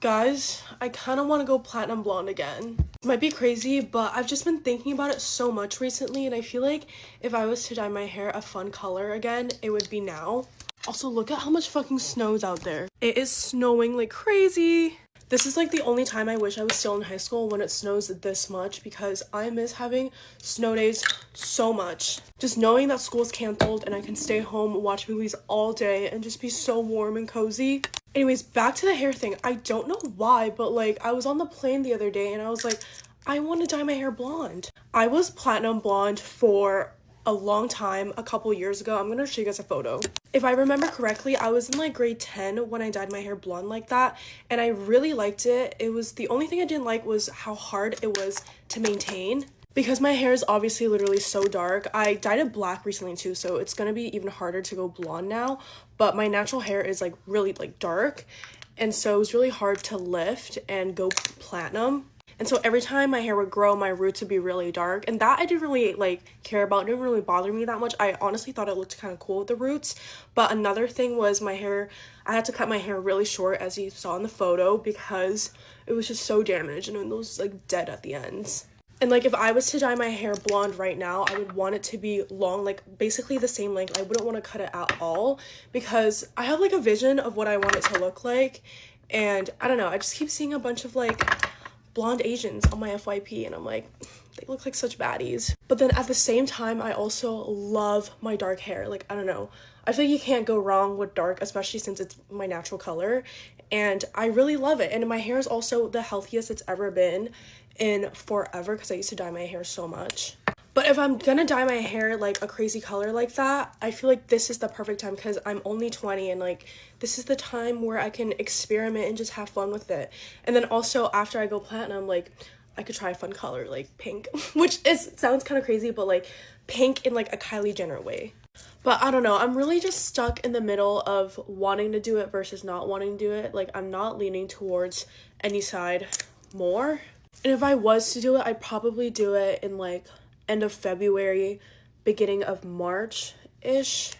Guys, I kind of want to go platinum blonde again. It might be crazy, but I've just been thinking about it so much recently, and I feel like if I was to dye my hair a fun color again, it would be now. Also, look at how much fucking snow's out there. It is snowing like crazy. This is like the only time I wish I was still in high school, when it snows this much, because I miss having snow days so much. Just knowing that school's canceled and I can stay home, watch movies all day, and just be so warm and cozy. Anyways, back to the hair thing. I don't know why, but like I was on the plane the other day and I was like, I want to dye my hair blonde. I was platinum blonde for a long time, a couple years ago. I'm gonna show you guys a photo. If I remember correctly, I was in like grade 10 when I dyed my hair blonde like that, and I really liked it. It was the only thing I didn't like was how hard it was to maintain, because my hair is obviously literally so dark. I dyed it black recently too, so it's gonna be even harder to go blonde now, but my natural hair is like really like dark, and so it was really hard to lift and go platinum. And so every time my hair would grow, my roots would be really dark. And that I didn't really like care about. It didn't really bother me that much. I honestly thought it looked kind of cool with the roots. But another thing was my hair. I had to cut my hair really short, as you saw in the photo, because it was just so damaged and it was like dead at the ends. And like if I was to dye my hair blonde right now, I would want it to be long, like basically the same length. I wouldn't want to cut it at all, because I have like a vision of what I want it to look like. And I don't know, I just keep seeing a bunch of like blonde Asians on my FYP, and I'm like, they look like such baddies. But then at the same time, I also love my dark hair. Like, I don't know, I feel like you can't go wrong with dark, especially since it's my natural color, and I really love it. And my hair is also the healthiest it's ever been in forever, because I used to dye my hair so much. But if I'm gonna dye my hair like a crazy color like that, I feel like this is the perfect time, because I'm only 20, and like this is the time where I can experiment and just have fun with it. And then also after I go platinum, like I could try a fun color like pink, which sounds kind of crazy, but like pink in like a Kylie Jenner way. But I don't know, I'm really just stuck in the middle of wanting to do it versus not wanting to do it. Like I'm not leaning towards any side more. And if I was to do it, I'd probably do it in like end of February, beginning of March-ish.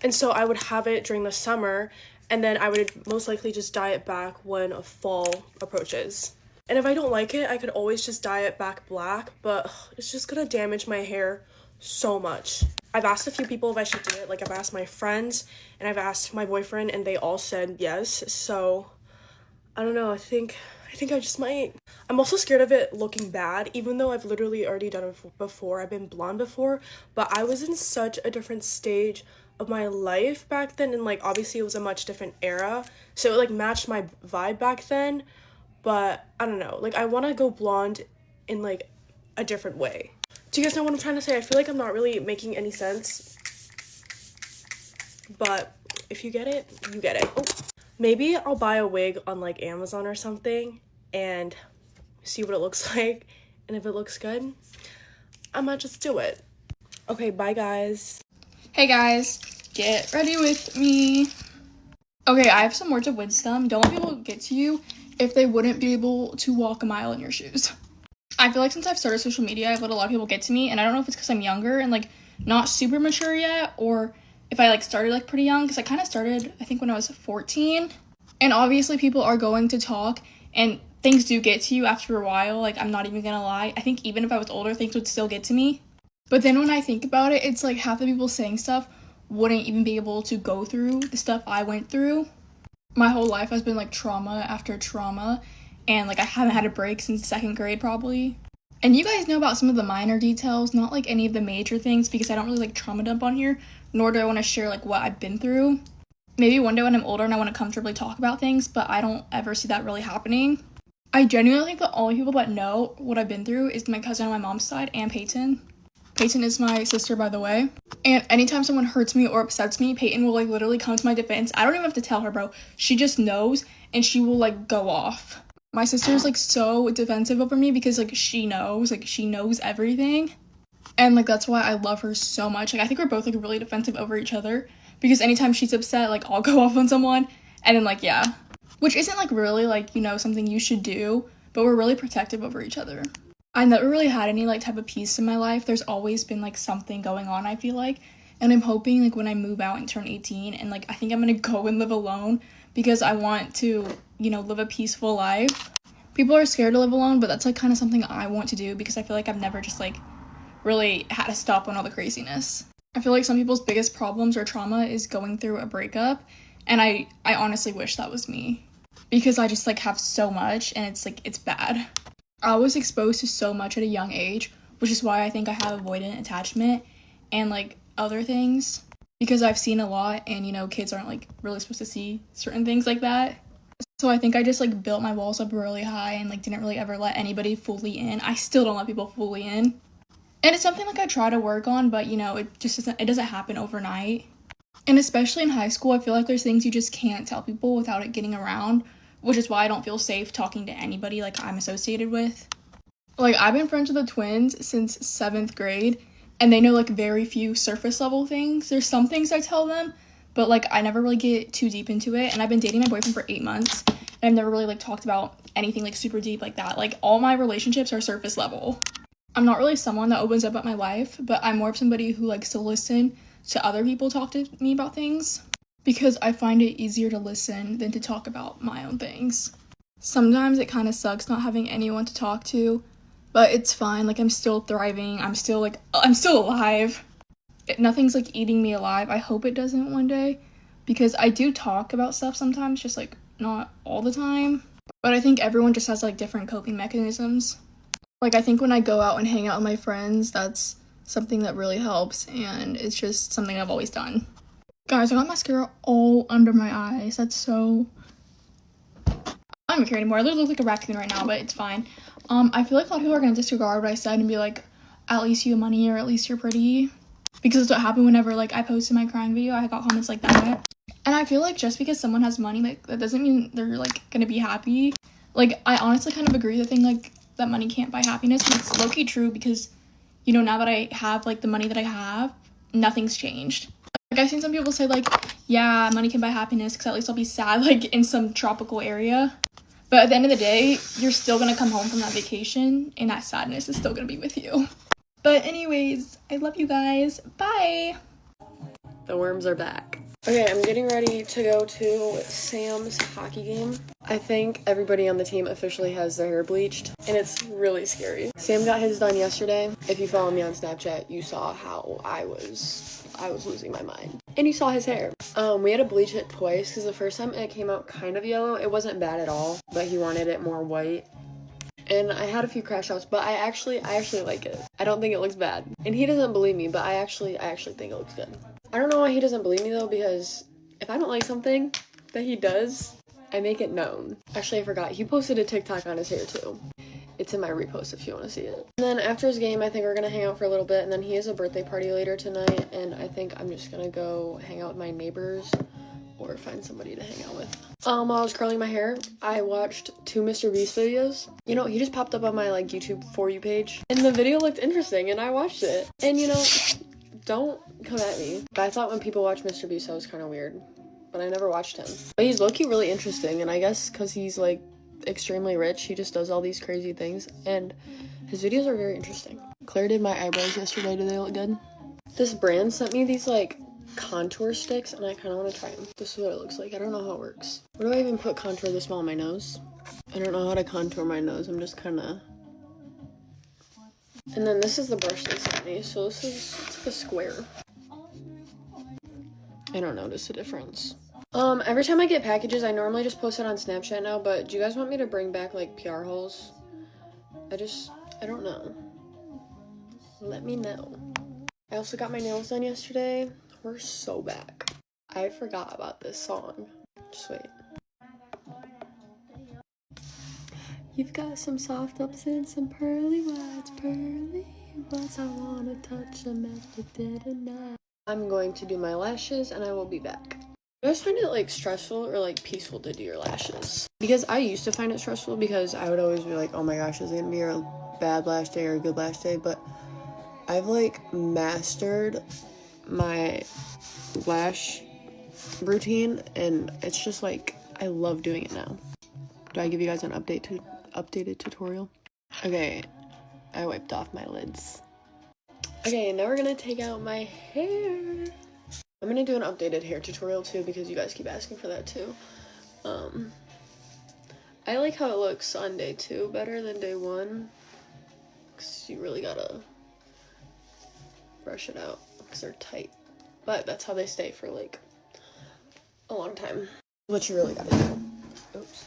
And so I would have it during the summer, and then I would most likely just dye it back when fall approaches. And if I don't like it, I could always just dye it back black, but it's just gonna damage my hair so much. I've asked a few people if I should do it. Like I've asked my friends and I've asked my boyfriend, and they all said yes. So I don't know, I think I just might. I'm also scared of it looking bad, even though I've literally already done it before. I've been blonde before, but I was in such a different stage of my life back then, and like obviously it was a much different era, so it like matched my vibe back then. But I don't know, like I want to go blonde in like a different way. Do you guys know what I'm trying to say? I feel like I'm not really making any sense, but if you get it, you get it. Oh. Maybe I'll buy a wig on like Amazon or something and see what it looks like, and if it looks good, I might just do it. Okay, bye guys. Hey guys, get ready with me. Okay, I have some words of wisdom. Don't let people get to you if they wouldn't be able to walk a mile in your shoes. I feel like since I've started social media, I've let a lot of people get to me, and I don't know if it's because I'm younger and like not super mature yet, or if I like started like pretty young, because I kind of started I think when I was 14. And obviously people are going to talk, and things do get to you after a while. Like I'm not even gonna lie, I think even if I was older, things would still get to me. But then when I think about it, it's like half the people saying stuff wouldn't even be able to go through the stuff I went through. My whole life has been like trauma after trauma, and like I haven't had a break since 2nd grade probably. And you guys know about some of the minor details, not like any of the major things, because I don't really like trauma dump on here, nor do I want to share like what I've been through. Maybe one day when I'm older and I want to comfortably talk about things, but I don't ever see that really happening. I genuinely think the only people that know what I've been through is my cousin on my mom's side and Peyton. Peyton is my sister, by the way. And anytime someone hurts me or upsets me, Peyton will like literally come to my defense. I don't even have to tell her, bro. She just knows, and she will like go off. My sister is like so defensive over me because like she knows everything. And like that's why I love her so much. Like I think we're both like really defensive over each other, because anytime she's upset, like I'll go off on someone, and then like yeah. Which isn't like really like, you know, something you should do, but we're really protective over each other. I never really had any like type of peace in my life. There's always been like something going on, I feel like. And I'm hoping like when I move out and turn 18, and like I think I'm gonna go and live alone, because I want to, you know, live a peaceful life. People are scared to live alone, but that's like kind of something I want to do because I feel like I've never just like really had to stop on all the craziness. I feel like some people's biggest problems or trauma is going through a breakup, and I honestly wish that was me because I just like have so much and it's like it's bad. I was exposed to so much at a young age, which is why I think I have avoidant attachment and like other things because I've seen a lot, and you know, kids aren't like really supposed to see certain things like that. So I think I just like built my walls up really high and like didn't really ever let anybody fully in. I still don't let people fully in. And it's something like I try to work on, but you know, it doesn't happen overnight. And especially in high school, I feel like there's things you just can't tell people without it getting around, which is why I don't feel safe talking to anybody like I'm associated with. Like, I've been friends with the twins since 7th grade, and they know like very few surface level things. There's some things I tell them, but like I never really get too deep into it. And I've been dating my boyfriend for 8 months, and I've never really like talked about anything like super deep like that. Like, all my relationships are surface level. I'm not really someone that opens up about my life, but I'm more of somebody who likes to listen to other people talk to me about things because I find it easier to listen than to talk about my own things. Sometimes it kind of sucks not having anyone to talk to, but it's fine. Like, I'm still thriving. I'm still alive. Nothing's like eating me alive. I hope it doesn't one day because I do talk about stuff sometimes, just like not all the time. But I think everyone just has like different coping mechanisms. Like, I think when I go out and hang out with my friends, that's something that really helps, and it's just something I've always done. Guys, I got mascara all under my eyes. That's so... I don't even care anymore. I literally look like a raccoon right now, but it's fine. I feel like a lot of people are going to disregard what I said and be like, at least you have money, or at least you're pretty. Because that's what happened whenever, like, I posted my crying video. I got comments like that. And I feel like just because someone has money, like, that doesn't mean they're, like, going to be happy. Like, I honestly kind of agree with the thing, like, that money can't buy happiness, but it's low-key true because, you know, now that I have like the money that I have, nothing's changed. Like, I've seen some people say like, yeah, money can buy happiness because at least I'll be sad like in some tropical area, but at the end of the day, you're still gonna come home from that vacation and that sadness is still gonna be with you. But anyways, I love you guys. Bye. The worms are back. Okay, I'm getting ready to go to Sam's hockey game. I think everybody on the team officially has their hair bleached, and it's really scary. Sam got his done yesterday. If you follow me on Snapchat, you saw how I was losing my mind. And you saw his hair. We had to bleach it twice, because the first time it came out kind of yellow. It wasn't bad at all, but he wanted it more white. And I had a few crash outs, but I actually like it. I don't think it looks bad. And he doesn't believe me, but I actually think it looks good. I don't know why he doesn't believe me though, because if I don't like something that he does, I make it known. Actually, I forgot. He posted a TikTok on his hair too. It's in my repost if you want to see it. And then after his game, I think we're going to hang out for a little bit, and then he has a birthday party later tonight, and I think I'm just going to go hang out with my neighbors or find somebody to hang out with. While I was curling my hair, I watched 2 Mr. Beast videos. You know, he just popped up on my like YouTube For You page, and the video looked interesting, and I watched it. And you know, don't come at me, but I thought when people watch Mr. Beast that was kind of weird, but I never watched him. But he's low-key really interesting, and I guess because he's like extremely rich, he just does all these crazy things, and his videos are very interesting. Claire did my eyebrows yesterday. Do they look good? This brand sent me these like contour sticks, and I kind of want to try them. This is what it looks like. I don't know how it works. Where do I even put contour this small on my nose? I don't know how to contour my nose. I'm just kind of... And then this is the brush they sent me. So this is, it's like a square. I don't notice the difference. Every time I get packages, I normally just post it on Snapchat now, but do you guys want me to bring back like PR hauls? I don't know. Let me know. I also got my nails done yesterday. We're so back. I forgot about this song. Just wait. You've got some soft lips and some pearly whites, I wanna touch them after dead or not. I'm going to do my lashes and I will be back. You guys find it like stressful or like peaceful to do your lashes? Because I used to find it stressful because I would always be like, oh my gosh, is it gonna be a bad lash day or a good lash day? But I've like mastered my lash routine, and it's just like I love doing it now. Do I give you guys an updated tutorial? Okay, I wiped off my lids. Okay, now we're gonna take out my hair. I'm gonna do an updated hair tutorial too because you guys keep asking for that too. I like how it looks on day 2 better than day 1. Because you really gotta brush it out because they're tight. But that's how they stay for like a long time. What you really gotta do. Oops.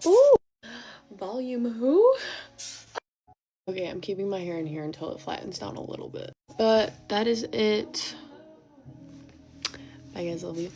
Ooh! Volume who? Okay, I'm keeping my hair in here until it flattens down a little bit. But that is it. Bye guys, love you.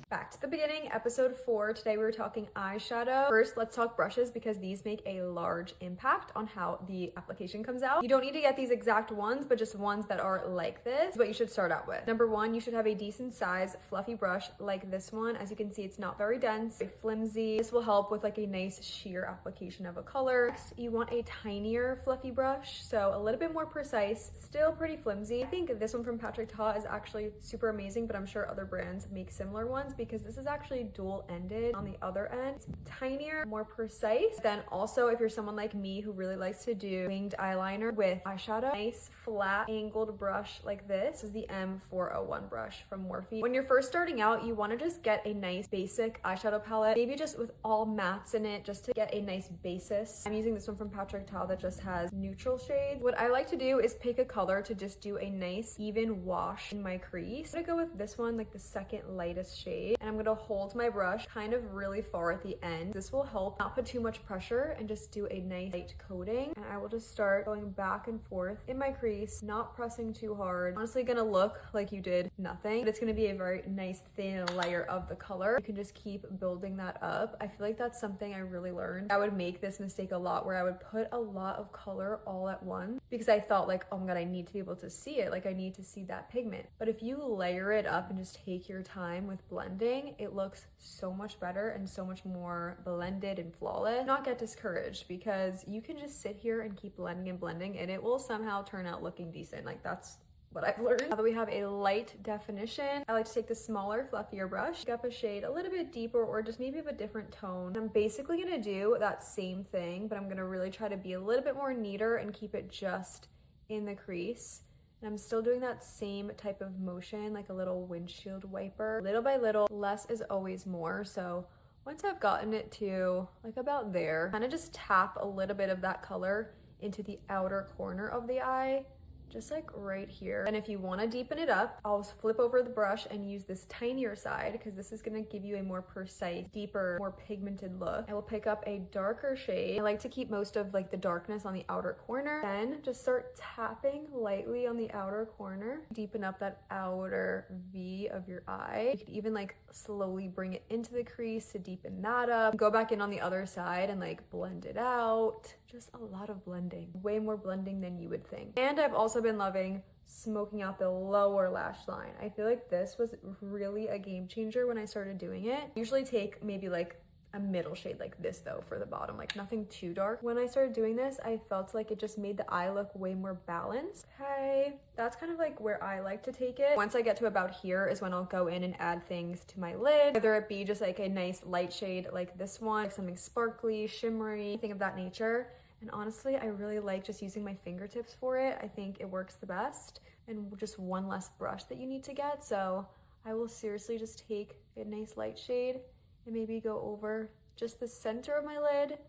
Back to the beginning, episode 4. Today we were talking eyeshadow. First, let's talk brushes because these make a large impact on how the application comes out. You don't need to get these exact ones, but just ones that are like this is what you should start out with. Number 1, you should have a decent size fluffy brush like this one. As you can see, it's not very dense, very flimsy. This will help with like a nice sheer application of a color. Next, you want a tinier fluffy brush, so a little bit more precise, still pretty flimsy. I think this one from Patrick Ta is actually super amazing, but I'm sure other brands make similar ones because this is actually dual-ended on the other end. It's tinier, more precise. Then also, if you're someone like me who really likes to do winged eyeliner with eyeshadow, nice flat angled brush like this is the M401 brush from Morphe. When you're first starting out, you want to just get a nice basic eyeshadow palette, maybe just with all mattes in it, just to get a nice basis. I'm using this one from Patrick Ta that just has neutral shades. What I like to do is pick a color to just do a nice even wash in my crease. I'm gonna go with this one, like the second lightest shade, and I'm gonna hold my brush kind of really far at the end. This will help not put too much pressure and just do a nice light coating. And I will just start going back and forth in my crease, not pressing too hard. Honestly gonna look like you did nothing, but it's gonna be a very nice thin layer of the color. You can just keep building that up. I feel like that's something I really learned. I would make this mistake a lot where I would put a lot of color all at once because I thought like, oh my god, I need to be able to see it. Like I need to see that pigment. But if you layer it up and just take your time with blending, it looks so much better and so much more blended and flawless. Do not get discouraged because you can just sit here and keep blending and blending and it will somehow turn out looking decent. Like that's what I've learned. Now that we have a light definition, I like to take the smaller, fluffier brush, pick up a shade a little bit deeper or just maybe of a different tone. I'm basically gonna do that same thing, but I'm gonna really try to be a little bit more neater and keep it just in the crease. And I'm still doing that same type of motion, like a little windshield wiper. Little by little, less is always more. So once I've gotten it to like about there, kind of just tap a little bit of that color into the outer corner of the eye, just like right here. And if you want to deepen it up, I'll flip over the brush and use this tinier side because this is going to give you a more precise, deeper, more pigmented look. I will pick up a darker shade. I like to keep most of like the darkness on the outer corner. Then just start tapping lightly on the outer corner. Deepen up that outer V of your eye. You could even like slowly bring it into the crease to deepen that up. Go back in on the other side and like blend it out. Just a lot of blending. Way more blending than you would think. And I've also been loving smoking out the lower lash line. I feel like this was really a game changer when I started doing it. Usually take maybe like a middle shade like this though for the bottom, like nothing too dark. When I started doing this, I felt like it just made the eye look way more balanced. Okay, that's kind of like where I like to take it. Once I get to about here is when I'll go in and add things to my lid, whether it be just like a nice light shade like this one, like something sparkly, shimmery, anything of that nature. And honestly, I really like just using my fingertips for it. I think it works the best and just one less brush that you need to get. So I will seriously just take a nice light shade and maybe go over just the center of my lid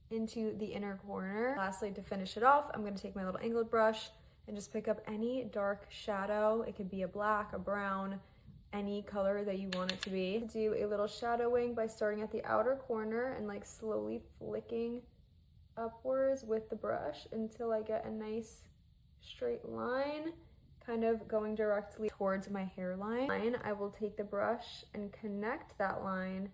into the inner corner. Lastly, to finish it off, I'm gonna take my little angled brush and just pick up any dark shadow. It could be a black, a brown, any color that you want it to be. Do a little shadowing by starting at the outer corner and like slowly flicking upwards with the brush until I get a nice straight line, kind of going directly towards my hairline. I will take the brush and connect that line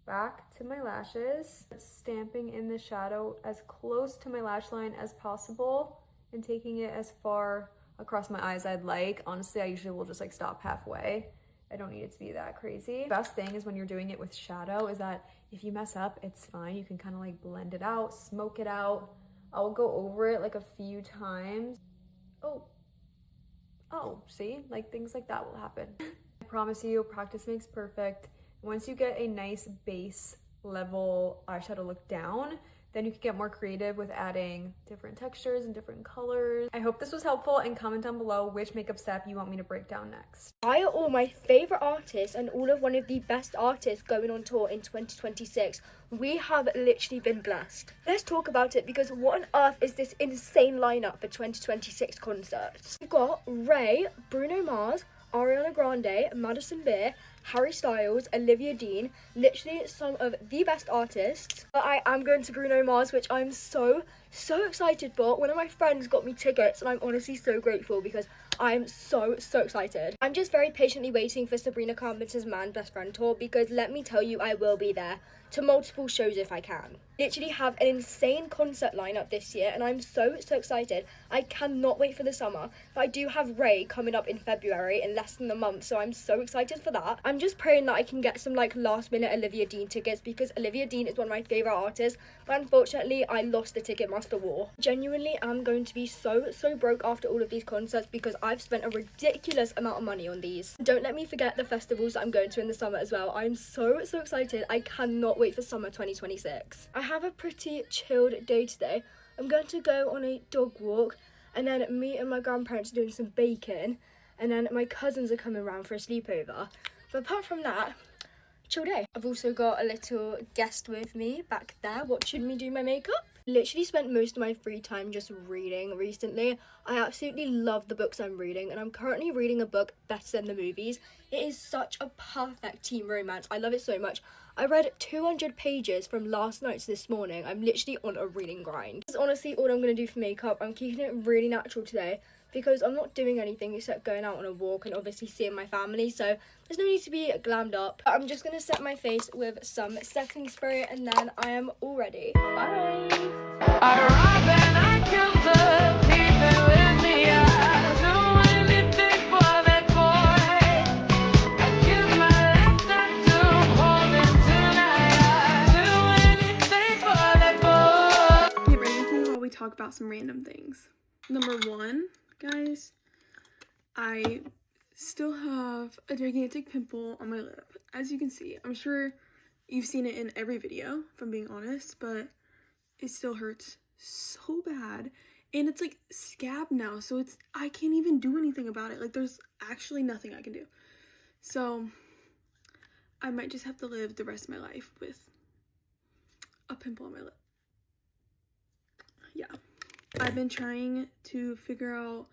back to my lashes, stamping in the shadow as close to my lash line as possible and taking it as far across my eyes I'd like. Honestly, I usually will just like stop halfway. I don't need it to be that crazy. The best thing is when you're doing it with shadow is that if you mess up, it's fine. You can kind of like blend it out, smoke it out. I'll go over it like a few times. Oh, see? Like things like that will happen. I promise you, practice makes perfect. Once you get a nice base level eyeshadow look down, then you can get more creative with adding different textures and different colors. I hope this was helpful, and comment down below which makeup step you want me to break down next. Why are all my favourite artists and all of one of the best artists going on tour in 2026? We have literally been blessed. Let's talk about it, because what on earth is this insane lineup for 2026 concerts? We've got Ray, Bruno Mars, Ariana Grande, Madison Beer, Harry Styles, Olivia Dean, literally some of the best artists. But I am going to Bruno Mars, which I'm so excited for. One of my friends got me tickets, and I'm honestly so grateful because I'm so excited. I'm just very patiently waiting for Sabrina Carpenter's Man Best Friend tour, because let me tell you, I will be there to multiple shows if I can. Literally have an insane concert lineup this year, and I'm so excited. I cannot wait for the summer. But I do have Ray coming up in February in less than a month, so I'm so excited for that. I'm just praying that I can get some like last minute Olivia Dean tickets, because Olivia Dean is one of my favourite artists, but unfortunately I lost the Ticketmaster war. Genuinely am going to be so broke after all of these concerts, because I've spent a ridiculous amount of money on these. Don't let me forget the festivals that I'm going to in the summer as well. I'm so excited. I cannot wait for summer 2026. I have a pretty chilled day today. I'm going to go on a dog walk, and then me and my grandparents are doing some baking, and then my cousins are coming around for a sleepover. But apart from that, chill day. I've also got a little guest with me back there watching me do my makeup. Literally spent most of my free time just reading recently. I absolutely love the books I'm reading, and I'm currently reading a book better than the movies. It is such a perfect teen romance. I love it so much. I read 200 pages from last night to this morning. I'm literally on a reading grind. That's honestly all I'm going to do for makeup. I'm keeping it really natural today, because I'm not doing anything except going out on a walk and obviously seeing my family, so there's no need to be glammed up. But I'm just going to set my face with some setting spray, and then I am all ready. Bye! Get ready with me while we talk about some random things. Number one, guys, I still have a gigantic pimple on my lip. As you can see, I'm sure you've seen it in every video, if I'm being honest, but it still hurts so bad. And it's like scab now, so I can't even do anything about it. Like, there's actually nothing I can do. So I might just have to live the rest of my life with a pimple on my lip. Yeah. I've been trying to figure out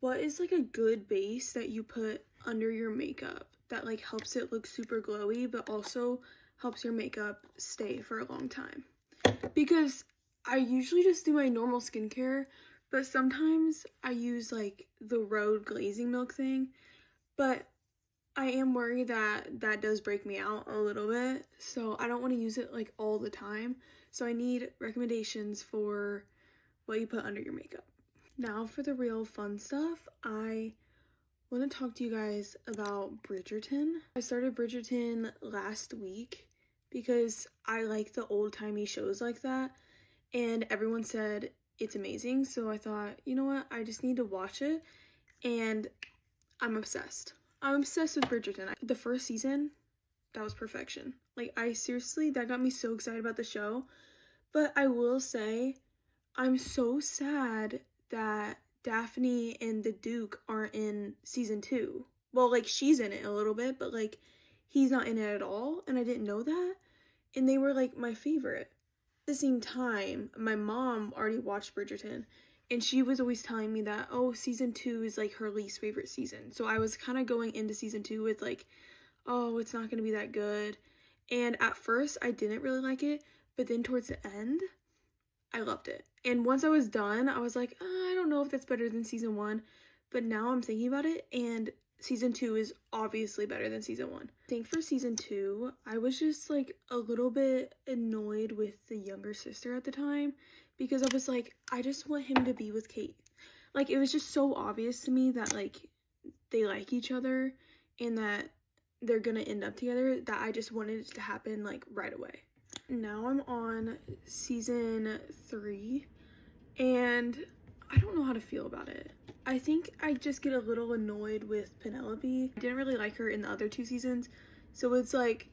what is like a good base that you put under your makeup that like helps it look super glowy, but also helps your makeup stay for a long time. Because I usually just do my normal skincare, but sometimes I use like the Rhode glazing milk thing, but I am worried that that does break me out a little bit, so I don't want to use it like all the time. So I need recommendations for what you put under your makeup. Now for the real fun stuff, I want to talk to you guys about Bridgerton. I started Bridgerton last week because I like the old-timey shows like that, and everyone said it's amazing, so I thought, you know what, I just need to watch it, and I'm obsessed. I'm obsessed with Bridgerton. The first season, that was perfection. Like, I seriously, that got me so excited about the show. But I will say, I'm so sad that Daphne and the Duke aren't in season 2. Well, like, she's in it a little bit, but like, he's not in it at all, and I didn't know that. And they were like my favorite. At the same time, my mom already watched Bridgerton, and she was always telling me that, oh, season 2 is like her least favorite season. So I was kind of going into season 2 with like, oh, it's not going to be that good. And at first, I didn't really like it, but then towards the end, I loved it. And once I was done, I was like, I don't know if that's better than season 1, but now I'm thinking about it, and season 2 is obviously better than season 1. I think for season 2, I was just like a little bit annoyed with the younger sister at the time, because I was like, I just want him to be with Kate. Like, it was just so obvious to me that like they like each other and that they're gonna end up together, that I just wanted it to happen like right away. Now I'm on season 3, and I don't know how to feel about it. I think I just get a little annoyed with Penelope. I didn't really like her in the other 2 seasons, so it's like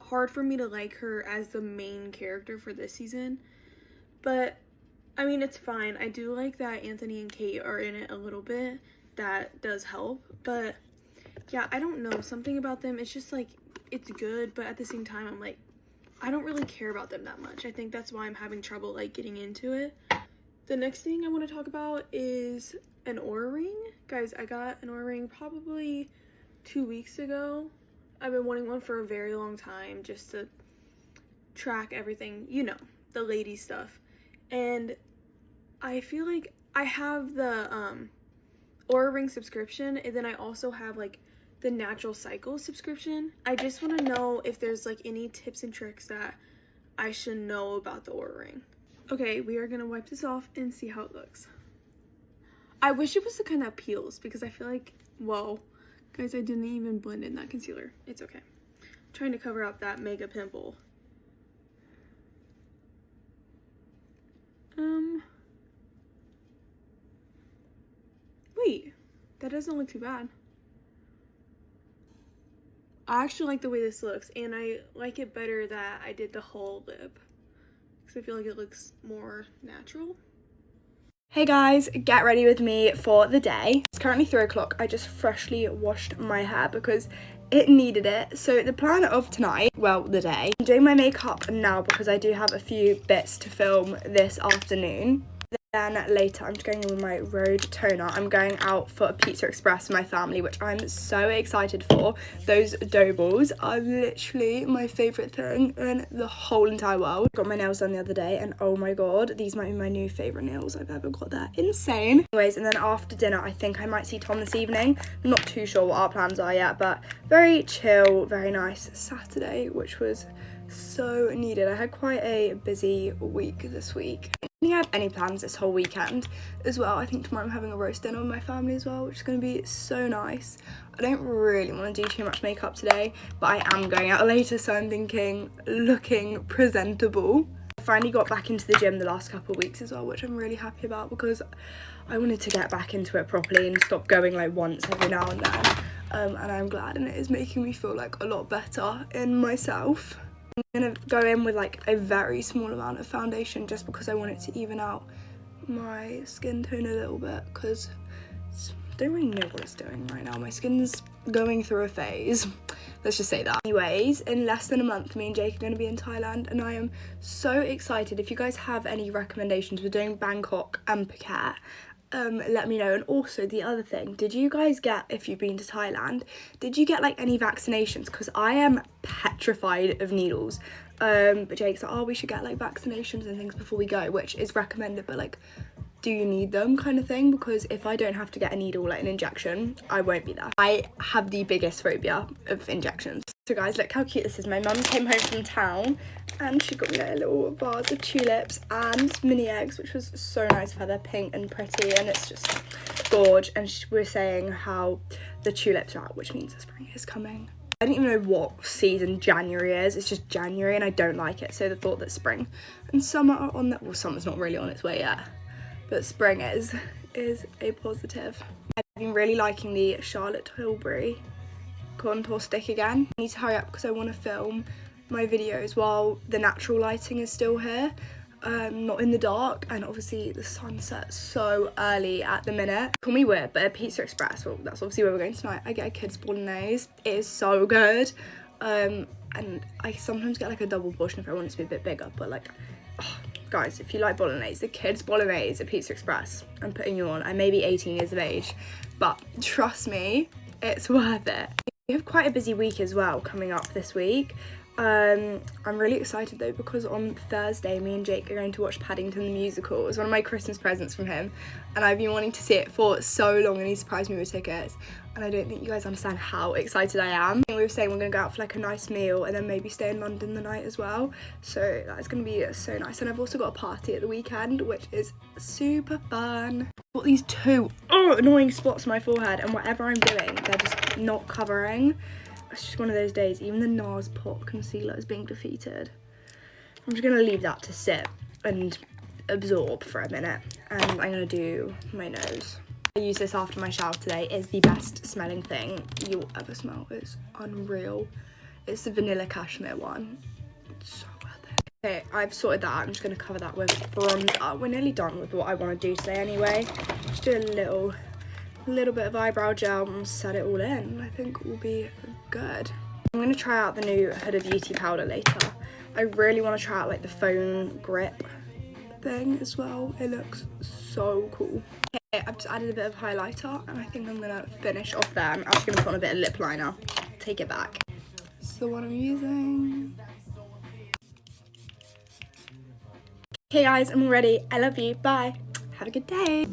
hard for me to like her as the main character for this season. but I mean, it's fine. I do like that Anthony and Kate are in it a little bit. That does help, but yeah, I don't know, something about them, it's just like, it's good, but at the same time I'm like, I don't really care about them that much. I think that's why I'm having trouble like getting into it. The next thing I want to talk about is an Oura ring. Guys, I got an Oura ring probably 2 weeks ago. I've been wanting one for a very long time, just to track everything, you know, the lady stuff. And I feel like I have the Oura ring subscription, and then I also have like the Natural Cycle subscription. I just want to know if there's like any tips and tricks that I should know about the Oura ring. Okay, we are gonna wipe this off and see how it looks. I wish it was the kind that peels, because I feel like, whoa, guys, I didn't even blend in that concealer. It's okay. I'm trying to cover up that mega pimple. Wait, that doesn't look too bad. I actually like the way this looks, and I like it better that I did the whole lip, because I feel like it looks more natural. Hey guys, get ready with me for the day. It's currently 3 o'clock. I just freshly washed my hair because it needed it. So the plan of tonight, well, the day, I'm doing my makeup now because I do have a few bits to film this afternoon. Then later I'm just going in with my Road Toner. I'm going out for a Pizza Express with my family, which I'm so excited for. Those dough balls are literally my favourite thing in the whole entire world. Got my nails done the other day, and oh my god, these might be my new favourite nails I've ever got. They're insane. Anyways, and then after dinner I think I might see Tom this evening. I'm not too sure what our plans are yet, but very chill, very nice Saturday, which was so needed. I had quite a busy week this week. I don't have any plans this whole weekend as well. I think tomorrow I'm having a roast dinner with my family as well, which is going to be so nice. I don't really want to do too much makeup today, but I am going out later, so I'm thinking looking presentable. I finally got back into the gym the last couple of weeks as well, which I'm really happy about because I wanted to get back into it properly and stop going like once every now and then. And I'm glad, and it is making me feel like a lot better in myself. I'm gonna go in with like a very small amount of foundation just because I want it to even out my skin tone a little bit, because I don't really know what it's doing right now. My skin's going through a phase, let's just say that. Anyways, in less than a month me and Jake are going to be in Thailand, and I am so excited. If you guys have any recommendations, we're doing Bangkok and Phuket. Let me know. And also the other thing, did you guys get, if you've been to Thailand, did you get like any vaccinations? Because I am petrified of needles. But Jake's like, oh, we should get like vaccinations and things before we go, which is recommended, but like, do you need them kind of thing? Because if I don't have to get a needle, like an injection, I won't be there. I have the biggest phobia of injections. So guys, look how cute this is. My mum came home from town and she got me like a little vase of tulips and mini eggs, which was so nice of her. They're pink and pretty, and it's just gorge. And we're saying how the tulips are out, which means the spring is coming. I don't even know what season January is. It's just January and I don't like it. So the thought that spring and summer are on that, well, summer's not really on its way yet, but spring is a positive. I've been really liking the Charlotte Tilbury contour stick again. I need to hurry up because I want to film my videos while the natural lighting is still here, not in the dark, and obviously the sun sets so early at the minute. Call me weird, but at Pizza Express, well, that's obviously where we're going tonight, I get a kid's bolognese. It is so good, and I sometimes get like a double portion if I want it to be a bit bigger, but like, oh, guys, if you like bolognese, the kids bolognese at Pizza Express, I'm putting you on. I may be 18 years of age, but trust me, it's worth it. We have quite a busy week as well coming up this week. I'm really excited though, because on Thursday me and Jake are going to watch Paddington the Musical. It's one of my Christmas presents from him, and I've been wanting to see it for so long, and he surprised me with tickets, and I don't think you guys understand how excited I am. We were saying we're going to go out for like a nice meal and then maybe stay in London the night as well, so that's going to be so nice. And I've also got a party at the weekend, which is super fun. I've got these two annoying spots on my forehead, and whatever I'm doing they're just not covering. It's just one of those days. Even the NARS pot concealer is being defeated. I'm just going to leave that to sit and absorb for a minute, and I'm going to do my nose. I use this after my shower today. It's the best smelling thing you'll ever smell. It's unreal. It's the vanilla cashmere one. It's so worth it. Okay, I've sorted that out. I'm just going to cover that with bronzer. We're nearly done with what I want to do today anyway. Just do a little bit of eyebrow gel and set it all in. I think we'll be good. I'm going to try out the new Huda Beauty powder later. I really want to try out like the phone grip thing as well. It looks so cool. Okay, I've just added a bit of highlighter and I think I'm going to finish off there. I'm actually going to put on a bit of lip liner. Take it back. This is the one I'm using. Okay guys, I'm all ready. I love you. Bye. Have a good day.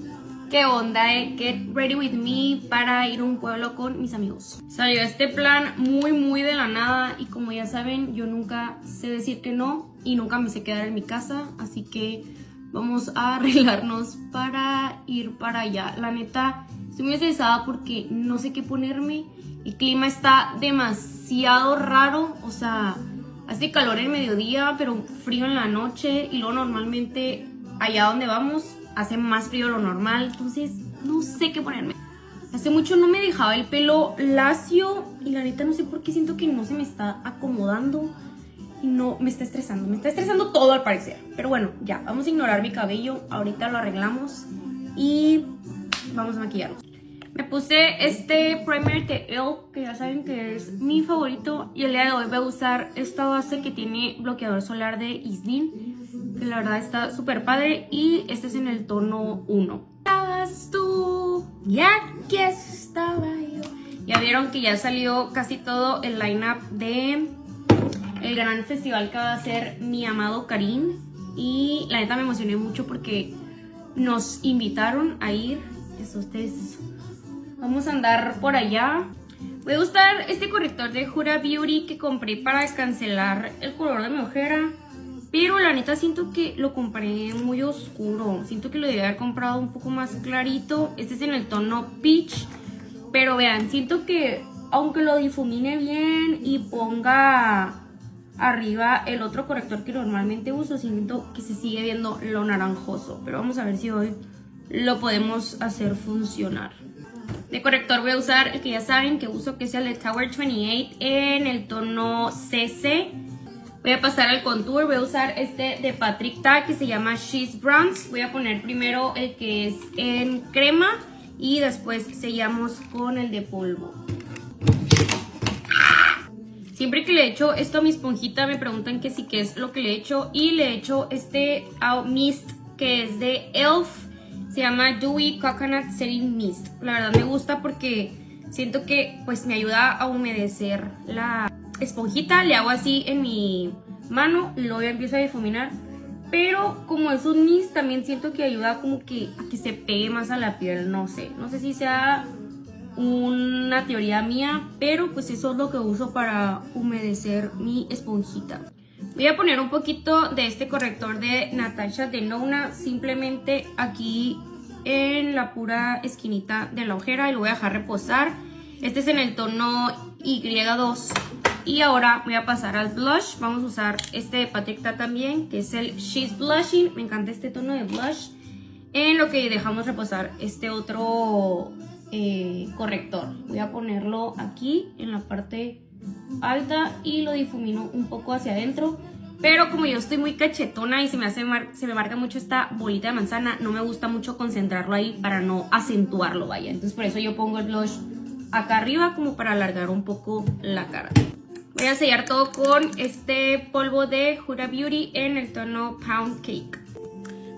¿Qué onda? Get ready with me para ir a un pueblo con mis amigos. Salió este plan muy de la nada y como ya saben, yo nunca sé decir que no y nunca me sé quedar en mi casa, así que vamos a arreglarnos para ir para allá. La neta, estoy muy estresada porque no sé qué ponerme. El clima está demasiado raro, o sea, hace calor en mediodía, pero frío en la noche y luego normalmente allá donde vamos hace más frío de lo normal, entonces no sé qué ponerme. Hace mucho no me dejaba el pelo lacio y la neta no sé por qué siento que no se me está acomodando y no, me está estresando todo al parecer. Pero bueno, ya, vamos a ignorar mi cabello, ahorita lo arreglamos y vamos a maquillarnos. Me puse este primer de Elle, que ya saben que es mi favorito. Y el día de hoy voy a usar esta base que tiene bloqueador solar de Isdin, que la verdad está súper padre. Y este es en el tono 1. ¿Estabas tú? Y aquí estaba yo. Ya vieron que ya salió casi todo el lineup de el gran festival que va a ser mi amado Karim. Y la neta me emocioné mucho porque nos invitaron a ir. Eso ustedes... Vamos a andar por allá. Voy a usar este corrector de Huda Beauty que compré para cancelar el color de mi ojera. Pero la neta siento que lo compré muy oscuro. Siento que lo debí haber comprado un poco más clarito. Este es en el tono Peach. Pero vean, siento que aunque lo difumine bien y ponga arriba el otro corrector que normalmente uso, siento que se sigue viendo lo naranjoso. Pero vamos a ver si hoy lo podemos hacer funcionar. De corrector voy a usar el que ya saben que uso, que es el de Tower 28 en el tono CC. Voy a pasar al contour, voy a usar este de Patrick Ta que se llama She's Bronze. Voy a poner primero el que es en crema y después sellamos con el de polvo. Siempre que le echo esto a mi esponjita me preguntan que sí, qué es lo que le echo. Y le echo este Mist que es de Elf. Se llama Dewy Coconut Setting Mist. La verdad me gusta porque siento que pues me ayuda a humedecer la esponjita. Le hago así en mi mano y luego ya empiezo a difuminar. Pero como es un mist también siento que ayuda como que a que se pegue más a la piel. No sé si sea una teoría mía, pero pues eso es lo que uso para humedecer mi esponjita. Voy a poner un poquito de este corrector de Natasha Denona simplemente aquí en la pura esquinita de la ojera y lo voy a dejar reposar. Este es en el tono Y2. Y ahora voy a pasar al blush. Vamos a usar este de Patrick Ta también, que es el She's Blushing. Me encanta este tono de blush. En lo que dejamos reposar este otro corrector. Voy a ponerlo aquí en la parte alta y lo difumino un poco hacia adentro. Pero como yo estoy muy cachetona y se me marca mucho esta bolita de manzana, no me gusta mucho concentrarlo ahí para no acentuarlo, vaya. Entonces por eso yo pongo el blush acá arriba como para alargar un poco la cara. Voy a sellar todo con este polvo de Huda Beauty en el tono Pound Cake.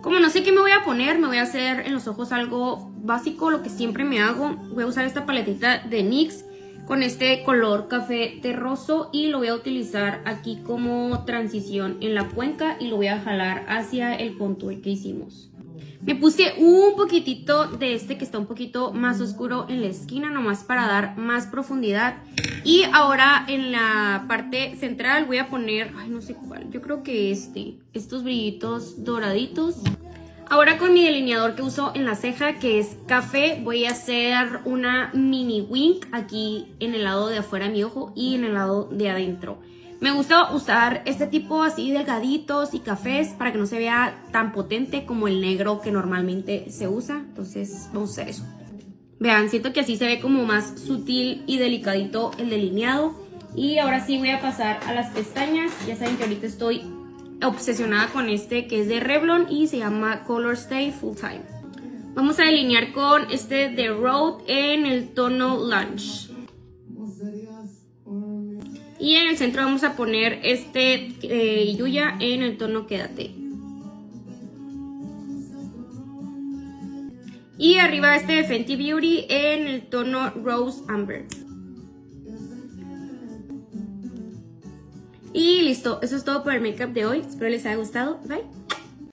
Como no sé qué me voy a poner, me voy a hacer en los ojos algo básico, lo que siempre me hago. Voy a usar esta paletita de NYX con este color café terroso y lo voy a utilizar aquí como transición en la cuenca y lo voy a jalar hacia el contour que hicimos. Me puse un poquitito de este que está un poquito más oscuro en la esquina, nomás para dar más profundidad. Y ahora en la parte central voy a poner, ay, no sé cuál, yo creo que estos brillitos doraditos. Ahora con mi delineador que uso en la ceja, que es café, voy a hacer una mini wink aquí en el lado de afuera de mi ojo y en el lado de adentro. Me gusta usar este tipo así delgaditos y cafés para que no se vea tan potente como el negro que normalmente se usa. Entonces vamos a hacer eso. Vean, siento que así se ve como más sutil y delicadito el delineado. Y ahora sí voy a pasar a las pestañas. Ya saben que ahorita estoy obsesionada con este que es de Revlon y se llama Color Stay Full Time. Vamos a delinear con este de Road en el tono Lunch. Y en el centro vamos a poner este Yuya en el tono Quédate. Y arriba este de Fenty Beauty en el tono Rose Amber. Y listo, eso es todo por el makeup de hoy. Espero les haya gustado. Bye.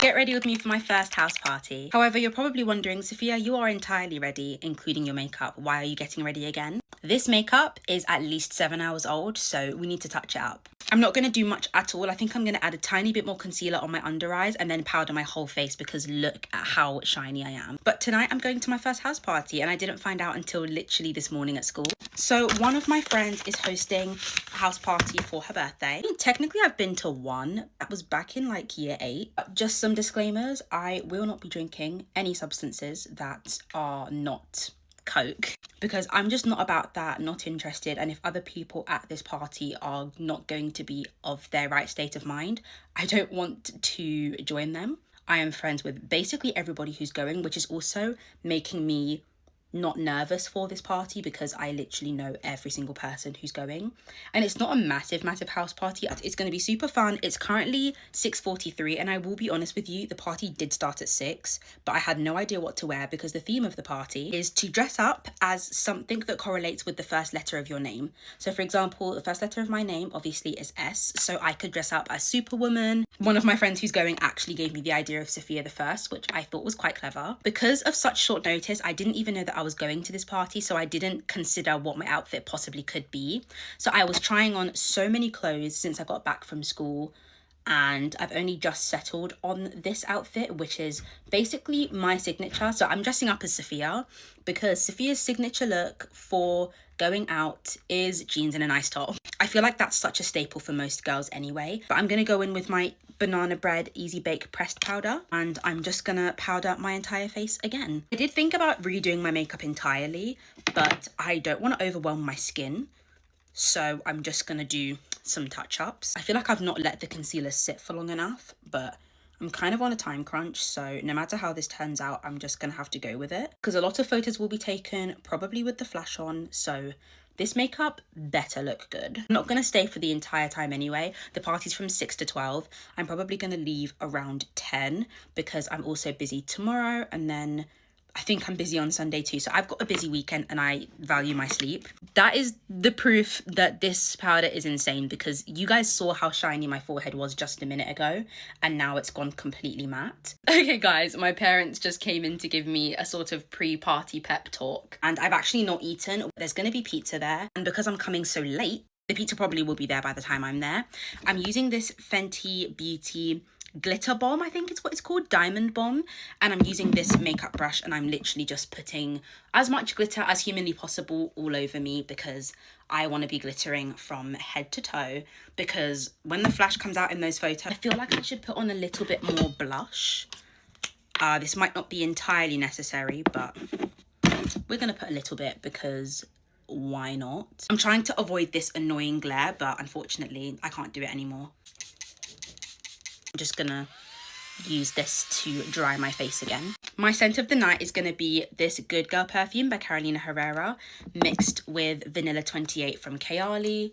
Get ready with me for my first house party. However, you're probably wondering, Sophia, you are entirely ready, including your makeup. Why are you getting ready again? This makeup is at least 7 hours old, so we need to touch it up. I'm not going to do much at all. I think I'm going to add a tiny bit more concealer on my under eyes and then powder my whole face because look at how shiny I am. But tonight I'm going to my first house party and I didn't find out until literally this morning at school. So one of my friends is hosting a house party for her birthday. Technically I've been to one. That was back in like year 8. Just some disclaimers. I will not be drinking any substances that are not Coke because I'm just not about that, not interested. And if other people at this party are not going to be of their right state of mind, I don't want to join them. I am friends with basically everybody who's going, which is also making me not nervous for this party because I literally know every single person who's going. And it's not a massive house party. It's going to be super fun. It's currently 6:43 and I will be honest with you, the party did start at 6, but I had no idea what to wear because the theme of the party is to dress up as something that correlates with the first letter of your name. So for example, the first letter of my name obviously is S, so I could dress up as Superwoman. One of my friends who's going actually gave me the idea of Sophia the First, which I thought was quite clever. Because of such short notice, I didn't even know that I was going to this party, so I didn't consider what my outfit possibly could be. So I was trying on so many clothes since I got back from school, and I've only just settled on this outfit, which is basically my signature. So I'm dressing up as Sophia because Sophia's signature look for going out is jeans and a nice top. I feel like that's such a staple for most girls anyway, but I'm gonna go in with my banana bread easy bake pressed powder and I'm just gonna powder my entire face again. I did think about redoing my makeup entirely, but I don't want to overwhelm my skin, so I'm just gonna do some touch-ups. I feel like I've not let the concealer sit for long enough, but I'm kind of on a time crunch, so no matter how this turns out, I'm just gonna have to go with it because a lot of photos will be taken probably with the flash on, so this makeup better look good. I'm not gonna stay for the entire time anyway. The party's from 6 to 12. I'm probably gonna leave around 10 because I'm also busy tomorrow and then I think I'm busy on Sunday too. So I've got a busy weekend and I value my sleep. That is the proof that this powder is insane because you guys saw how shiny my forehead was just a minute ago and now it's gone completely matte. Okay guys, my parents just came in to give me a sort of pre-party pep talk and I've actually not eaten. There's going to be pizza there and because I'm coming so late, the pizza probably will be there by the time I'm there. I'm using this Fenty Beauty glitter bomb, I think it's what it's called, diamond bomb, and I'm using this makeup brush and I'm literally just putting as much glitter as humanly possible all over me because I want to be glittering from head to toe because when the flash comes out in those photos, I feel like I should put on a little bit more blush. This might not be entirely necessary, but we're gonna put a little bit because why not? I'm trying to avoid this annoying glare, but unfortunately I can't do it anymore. I'm just gonna use this to dry my face again. My scent of the night is gonna be this Good Girl perfume by Carolina Herrera mixed with Vanilla 28 from Kayali.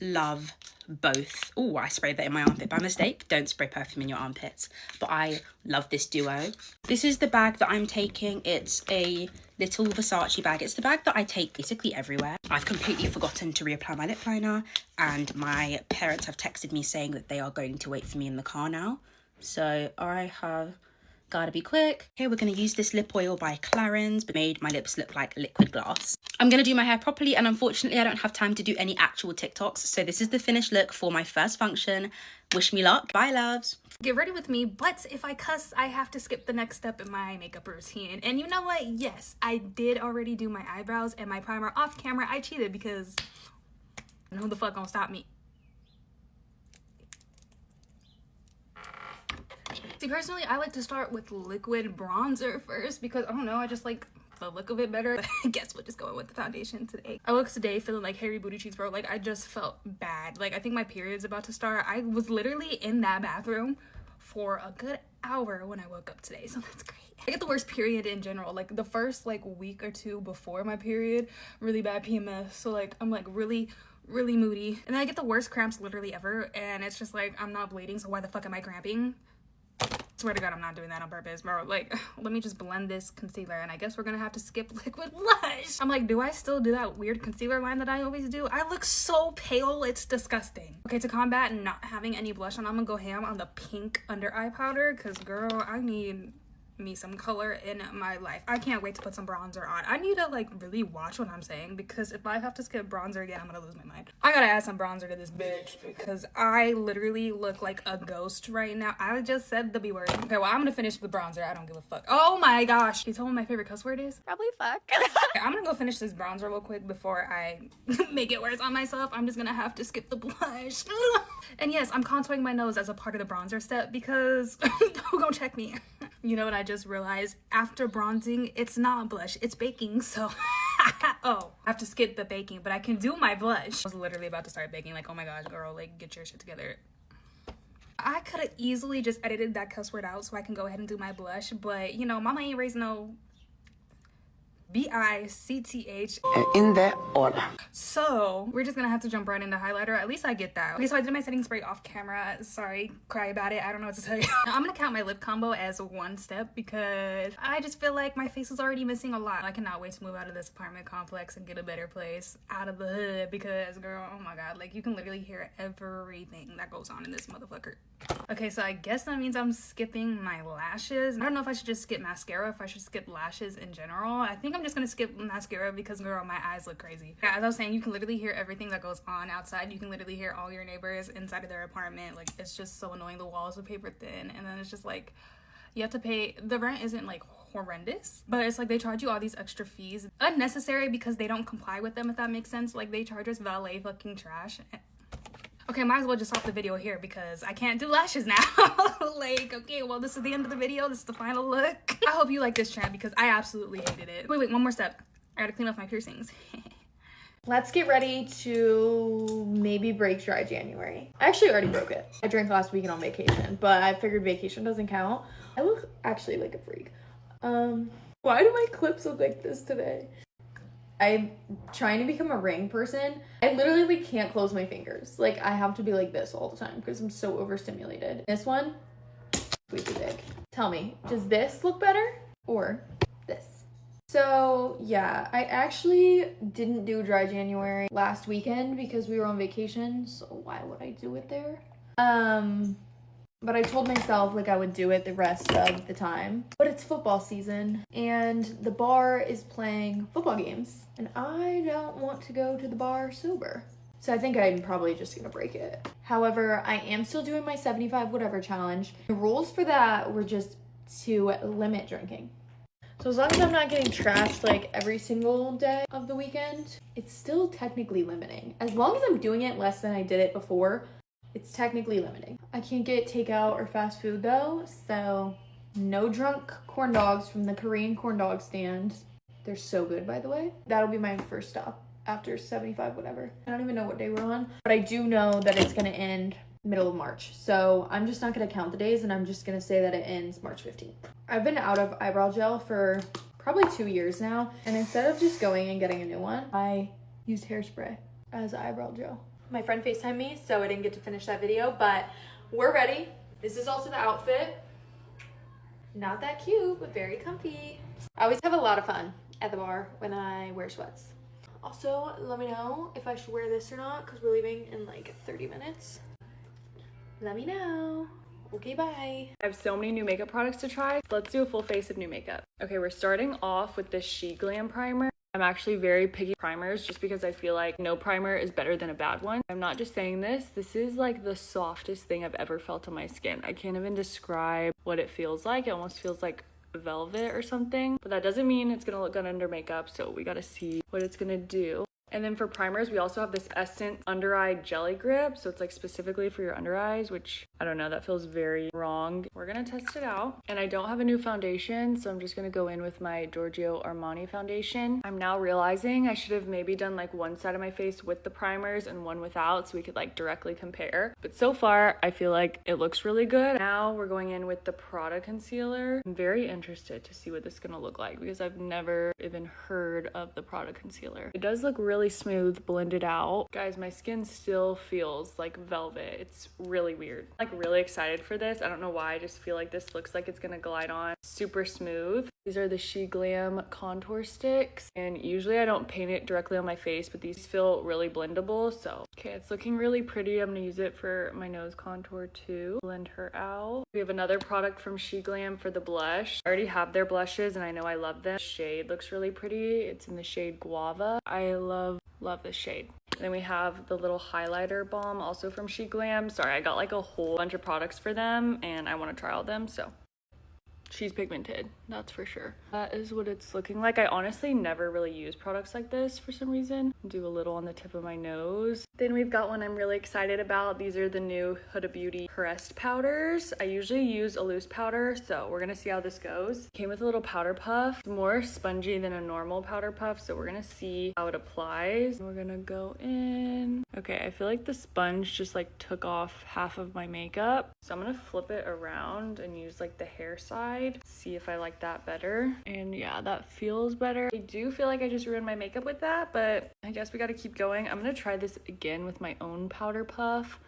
Love both. Oh, I sprayed that in my armpit by mistake. Don't spray perfume in your armpits. But I love this duo. This is the bag that I'm taking. It's a little Versace bag. It's the bag that I take basically everywhere. I've completely forgotten to reapply my lip liner and my parents have texted me saying that they are going to wait for me in the car now. So I have gotta be quick. Okay, we're gonna use this lip oil by Clarins, but made my lips look like liquid glass. I'm gonna do my hair properly and unfortunately I don't have time to do any actual TikToks. So this is the finished look for my first function. Wish me luck. Bye loves. Get ready with me, but if I cuss, I have to skip the next step in my makeup routine. And you know what? Yes, I did already do my eyebrows and my primer off camera. I cheated because who the fuck gonna stop me? See, personally, I like to start with liquid bronzer first because, I don't know, I just like the look of it better. But I guess we'll just go with the foundation today. I woke today feeling like hairy booty cheeks, bro. Like, I just felt bad. Like, I think my period's about to start. I was literally in that bathroom for a good hour when I woke up today, so that's great. I get the worst period in general. Like, the first like week or two before my period, really bad PMS. So like, I'm like really moody, and then I get the worst cramps literally ever, and it's just like, I'm not bleeding, so why the fuck am I cramping? Swear to God, I'm not doing that on purpose, bro. Like, let me just blend this concealer, and I guess we're gonna have to skip liquid blush. I'm like, do I still do that weird concealer line that I always do? I look so pale, it's disgusting. Okay, to combat not having any blush on, I'm gonna go ham on the pink under eye powder, because girl, I need me some color in my life. I can't wait to put some bronzer on. I need to like really watch what I'm saying, because if I have to skip bronzer again, I'm gonna lose my mind. I gotta add some bronzer to this bitch, because I literally look like a ghost right now. I just said the B word. Okay, well, I'm gonna finish with bronzer. I don't give a fuck. Oh my gosh, can you tell me my favorite cuss word is? Probably fuck. Okay, I'm gonna go finish this bronzer real quick before I make it worse on myself. I'm just gonna have to skip the blush. And yes, I'm contouring my nose as a part of the bronzer step, because who gonna check me? You know what I just realized? After bronzing, it's not blush, it's baking, so oh, I have to skip the baking, but I can do my blush. I was literally about to start baking, like, oh my gosh, girl, like, get your shit together. I could have easily just edited that cuss word out so I can go ahead and do my blush, but, you know, mama ain't raised no B-I-C-T-H. In that order. So we're just gonna have to jump right into highlighter. At least I get that. Okay, so I did my setting spray off camera. Sorry, cry about it. I don't know what to tell you. I'm gonna count my lip combo as one step, because I just feel like my face is already missing a lot. I cannot wait to move out of this apartment complex and get a better place, out of the hood, because girl, oh my god, like, you can literally hear everything that goes on in this motherfucker. Okay, so I guess that means I'm skipping my lashes. I don't know if I should just skip mascara, if I should skip lashes in general. I think I'm just gonna skip mascara, because girl, my eyes look crazy. Yeah, as I was saying, you can literally hear everything that goes on outside. You can literally hear all your neighbors inside of their apartment. Like, it's just so annoying. The walls are paper thin, and then it's just like, you have to pay. The rent isn't like horrendous, but it's like they charge you all these extra fees, unnecessary, because they don't comply with them, if that makes sense. Like, they charge us valet fucking trash. Okay, might as well just stop the video here, because I can't do lashes now. Like, okay, well, this is the end of the video. This is the final look. I hope you like this trend, because I absolutely hated it. Wait, one more step. I gotta clean off my piercings. Let's get ready to maybe break dry January. I actually already broke it. I drank last weekend on vacation, but I figured vacation doesn't count. I look actually like a freak. Why do my clips look like this today? I'm trying to become a ring person. I literally like can't close my fingers. Like, I have to be like this all the time because I'm so overstimulated. This one, way too big. Tell me, does this look better or this? So yeah, I actually didn't do dry January last weekend because we were on vacation. So why would I do it there? But I told myself like I would do it the rest of the time. But it's football season and the bar is playing football games and I don't want to go to the bar sober. So I think I'm probably just gonna break it. However, I am still doing my 75 whatever challenge. The rules for that were just to limit drinking. So as long as I'm not getting trashed like every single day of the weekend, it's still technically limiting. As long as I'm doing it less than I did it before, it's technically limiting. I can't get takeout or fast food though, so no drunk corn dogs from the Korean corn dog stand. They're so good, by the way. That'll be my first stop after 75 whatever. I don't even know what day we're on, but I do know that it's gonna end middle of March. So I'm just not gonna count the days and I'm just gonna say that it ends March 15th. I've been out of eyebrow gel for probably 2 years now. And instead of just going and getting a new one, I used hairspray as eyebrow gel. My friend FaceTimed me, so I didn't get to finish that video, but we're ready. This is also the outfit. Not that cute, but very comfy. I always have a lot of fun at the bar when I wear sweats. Also, let me know if I should wear this or not, because we're leaving in like 30 minutes. Let me know. Okay, bye. I have so many new makeup products to try. Let's do a full face of new makeup. Okay, we're starting off with this She Glam primer. I'm actually very picky primers just because I feel like no primer is better than a bad one. I'm not just saying this. This is like the softest thing I've ever felt on my skin. I can't even describe what it feels like. It almost feels like velvet or something, but that doesn't mean it's gonna look good under makeup, so we gotta see what it's gonna do. And then for primers, we also have this Essence Under Eye Jelly Grip. So it's like specifically for your under eyes, which I don't know, that feels very wrong. We're gonna test it out. And I don't have a new foundation, so I'm just gonna go in with my Giorgio Armani foundation. I'm now realizing I should have maybe done like one side of my face with the primers and one without, so we could like directly compare. But so far, I feel like it looks really good. Now we're going in with the Prada concealer. I'm very interested to see what this is gonna look like because I've never even heard of the Prada concealer. It does look really smooth, blended out. Guys, my skin still feels like velvet. It's really weird. I'm like really excited for this. I don't know why. I just feel like this looks like it's gonna glide on super smooth. These are the She Glam contour sticks, and usually I don't paint it directly on my face, but these feel really blendable. So okay, it's looking really pretty. I'm gonna use it for my nose contour too. Blend her out. We have another product from She Glam for the blush. I already have their blushes and I know I love them. The shade looks really pretty. It's in the shade Guava. I love this shade. Then we have the little highlighter balm also from She Glam. Sorry, I got like a whole bunch of products for them and I want to try all them, so she's pigmented, that's for sure. That is what it's looking like. I honestly never really use products like this for some reason. Do a little on the tip of my nose. Then we've got one I'm really excited about. These are the new Huda Beauty pressed powders. I usually use a loose powder, so we're gonna see how this goes. Came with a little powder puff. It's more spongy than a normal powder puff, so we're gonna see how it applies. We're gonna go in. Okay, I feel like the sponge just like took off half of my makeup. So I'm gonna flip it around and use like the hair side. See if I like that better. And yeah, that feels better. I do feel like I just ruined my makeup with that, but I guess we gotta keep going. I'm gonna try this again with my own powder puff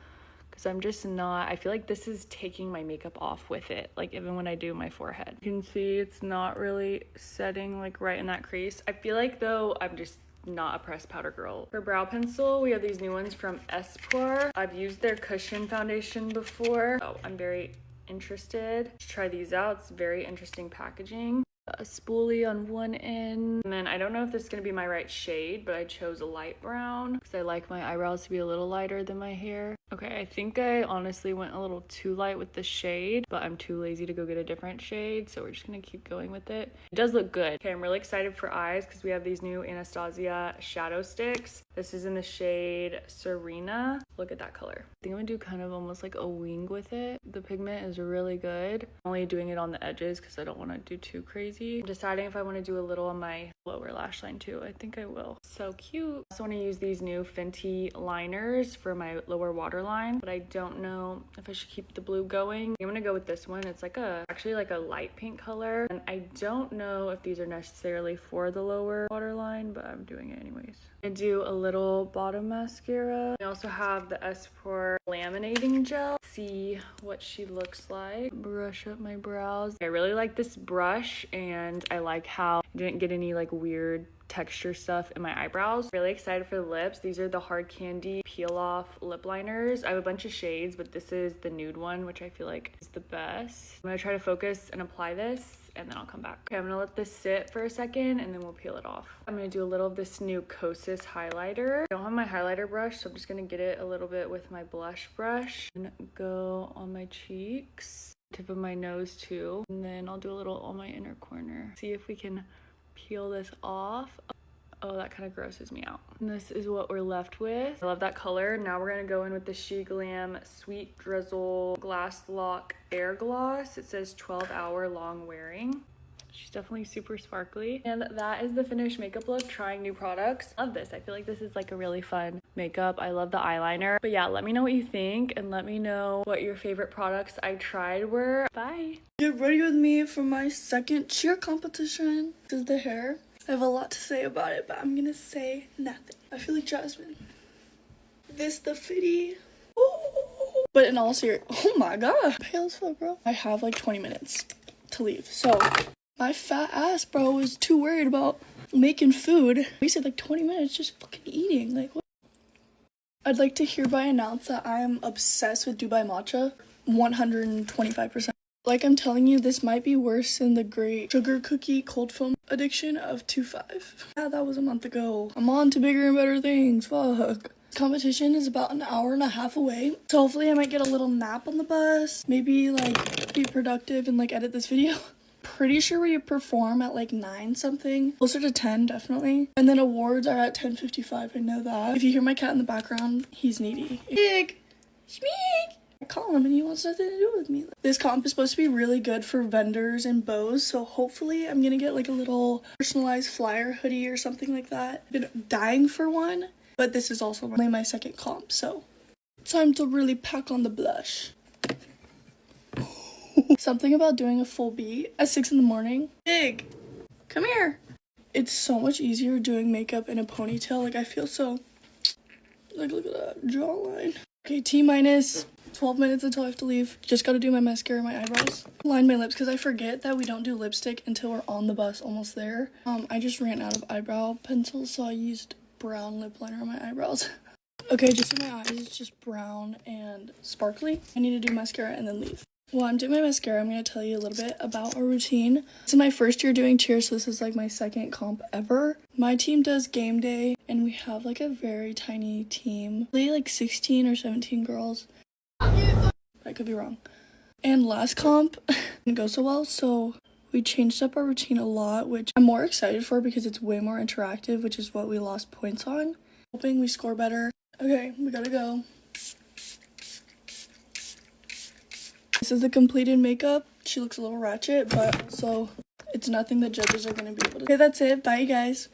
because I'm just not, I feel like this is taking my makeup off with it, like even when I do my forehead. You can see it's not really setting like right in that crease. I feel like though I'm just not a pressed powder girl. For brow pencil, we have these new ones from Espoir. I've used their cushion foundation before, so I'm very interested to try these out. It's very interesting packaging. A spoolie on one end, and then I don't know if this is gonna be my right shade, but I chose a light brown because I like my eyebrows to be a little lighter than my hair. Okay, I think I honestly went a little too light with the shade, but I'm too lazy to go get a different shade, so we're just gonna keep going with it. It does look good. Okay, I'm really excited for eyes because we have these new Anastasia shadow sticks. This is in the shade Serena. Look at that color. I think I'm gonna do kind of almost like a wing with it. The pigment is really good. I'm only doing it on the edges because I don't want to do too crazy. I'm deciding if I want to do a little on my lower lash line too. I think I will. So cute. I also want to use these new Fenty liners for my lower waterline, but I don't know if I should keep the blue going. I'm gonna go with this one. It's like actually like a light pink color, and I don't know if these are necessarily for the lower waterline, but I'm doing it anyways. I do a little bottom mascara. I also have the Espoir laminating gel. See what she looks like. Brush up my brows. I really like this brush, and I like how I didn't get any like weird texture stuff in my eyebrows. Really excited for the lips. These are the Hard Candy peel off lip liners. I have a bunch of shades, but this is the nude one, which I feel like is the best. I'm gonna try to focus and apply this, and then I'll come back. Okay, I'm gonna let this sit for a second and then we'll peel it off. I'm gonna do a little of this new Kosas highlighter. I don't have my highlighter brush, so I'm just gonna get it a little bit with my blush brush and go on my cheeks, tip of my nose too, and then I'll do a little on my inner corner. See if we can peel this off. Oh, that kind of grosses me out. And this is what we're left with. I love that color. Now we're gonna go in with the She Glam Sweet Drizzle Glass Lock Air Gloss. It says 12-hour long wearing. She's definitely super sparkly. And that is the finished makeup look, trying new products. Love this. I feel like this is like a really fun makeup. I love the eyeliner. But yeah, let me know what you think and let me know what your favorite products I tried were. Bye. Get ready with me for my second cheer competition. This is the hair. I have a lot to say about it, but I'm gonna say nothing. I feel like Jasmine. This the fitty. Ooh. But in all seriousness, oh my god. Pale as fuck, bro. I have like 20 minutes to leave, so my fat ass, bro, is too worried about making food. We said like 20 minutes just fucking eating. Like, what? I'd like to hereby announce that I am obsessed with Dubai matcha. 125%. Like I'm telling you, this might be worse than the great sugar cookie cold foam addiction of 2.5. Yeah, that was a month ago. I'm on to bigger and better things. Fuck. Competition is about an hour and a half away, so hopefully I might get a little nap on the bus. Maybe like be productive and like edit this video. Pretty sure we perform at like 9 something, closer to 10 definitely. And then awards are at 10:55. I know that. If you hear my cat in the background, he's needy. Big, Schmeek. I call him and he wants nothing to do with me. This comp is supposed to be really good for vendors and bows, so hopefully I'm gonna get like a little personalized flyer hoodie or something like that. I've been dying for one, but this is also only my second comp, so time to really pack on the blush. Something about doing a full beat at 6 in the morning. Big, come here. It's so much easier doing makeup in a ponytail. Like, I feel so, like, look at that jawline. Okay, T-minus 12 minutes until I have to leave. Just gotta do my mascara and my eyebrows. Line my lips because I forget that we don't do lipstick until we're on the bus, almost there. I just ran out of eyebrow pencils, so I used brown lip liner on my eyebrows. Okay, just in my eyes, it's just brown and sparkly. I need to do mascara and then leave. While I'm doing my mascara, I'm going to tell you a little bit about our routine. This is my first year doing cheer, so this is like my second comp ever. My team does game day, and we have like a very tiny team. Like 16 or 17 girls. I could be wrong. And last comp didn't go so well, so we changed up our routine a lot, which I'm more excited for because it's way more interactive, which is what we lost points on. Hoping we score better. Okay, we gotta go. This is the completed makeup. She looks a little ratchet, but also it's nothing the judges are going to be able to. Okay, that's it. Bye, you guys.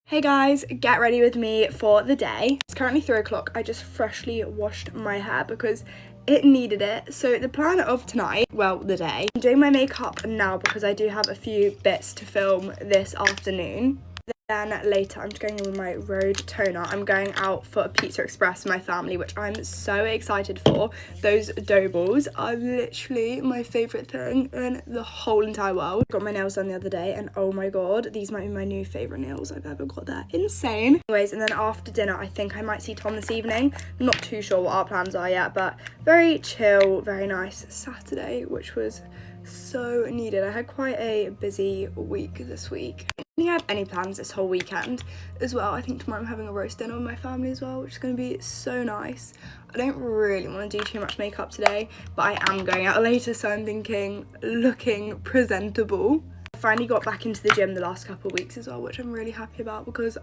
Hey guys, get ready with me for the day. It's currently 3 o'clock. I just freshly washed my hair because it needed it. So the plan of tonight, well, the day, I'm doing my makeup now because I do have a few bits to film this afternoon. Then later I'm just going in with my road toner. I'm going out for a Pizza Express with my family, which I'm so excited for. Those dough balls are literally my favourite thing in the whole entire world. Got my nails done the other day and oh my god, these might be my new favourite nails I've ever got. They're insane. Anyways, and then after dinner I think I might see Tom this evening. I'm not too sure what our plans are yet, but very chill, very nice Saturday, which was so needed. I had quite a busy week this week. I don't think I have any plans this whole weekend as well. I think tomorrow I'm having a roast dinner with my family as well, which is going to be so nice. I don't really want to do too much makeup today, but I am going out later, so I'm thinking looking presentable. I finally got back into the gym the last couple of weeks as well, which I'm really happy about because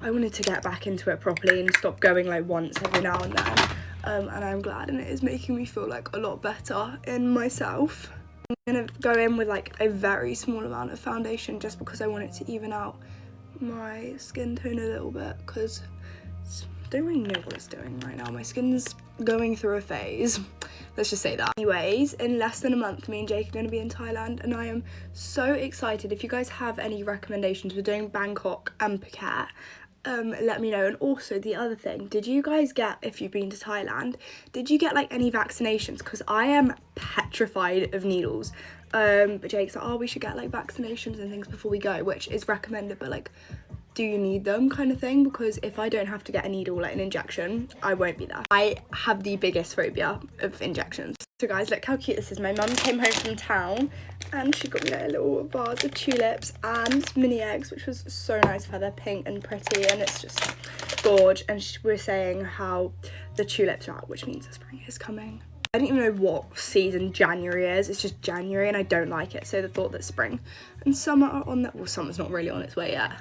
I wanted to get back into it properly and stop going like once every now and then. And I'm glad, and it is making me feel like a lot better in myself. I'm gonna go in with like a very small amount of foundation just because I want it to even out my skin tone a little bit because I don't really know what it's doing right now. My skin's going through a phase, let's just say that. Anyways, in less than a month me and Jake are going to be in Thailand and I am so excited. If you guys have any recommendations, we're doing Bangkok and Phuket. Let me know. And also the other thing, did you guys get, if you've been to Thailand, did you get like any vaccinations? Because I am petrified of needles. But Jake's like, oh, we should get like vaccinations and things before we go, which is recommended, but like, do you need them kind of thing? Because if I don't have to get a needle, like an injection, I won't be there. I have the biggest phobia of injections. So guys, look how cute this is. My mum came home from town and she got me like a little vase of tulips and mini eggs, which was so nice of her. They're pink and pretty and it's just gorge. And we're saying how the tulips are out, which means the spring is coming. I don't even know what season January is. It's just January and I don't like it. So the thought that spring and summer are on that. Well, summer's not really on its way yet,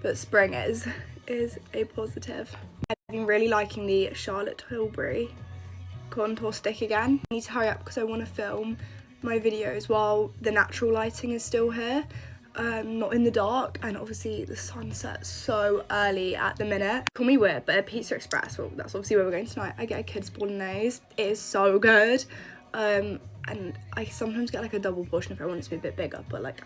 but spring is a positive. I've been really liking the Charlotte Tilbury contour stick again. I need to hurry up because I want to film my videos while the natural lighting is still here, not in the dark, and obviously the sun sets so early at the minute. Call me weird, but at Pizza Express, well, that's obviously where we're going tonight, I get a kid's bolognese. It is so good, and I sometimes get like a double portion if I want it to be a bit bigger, but like,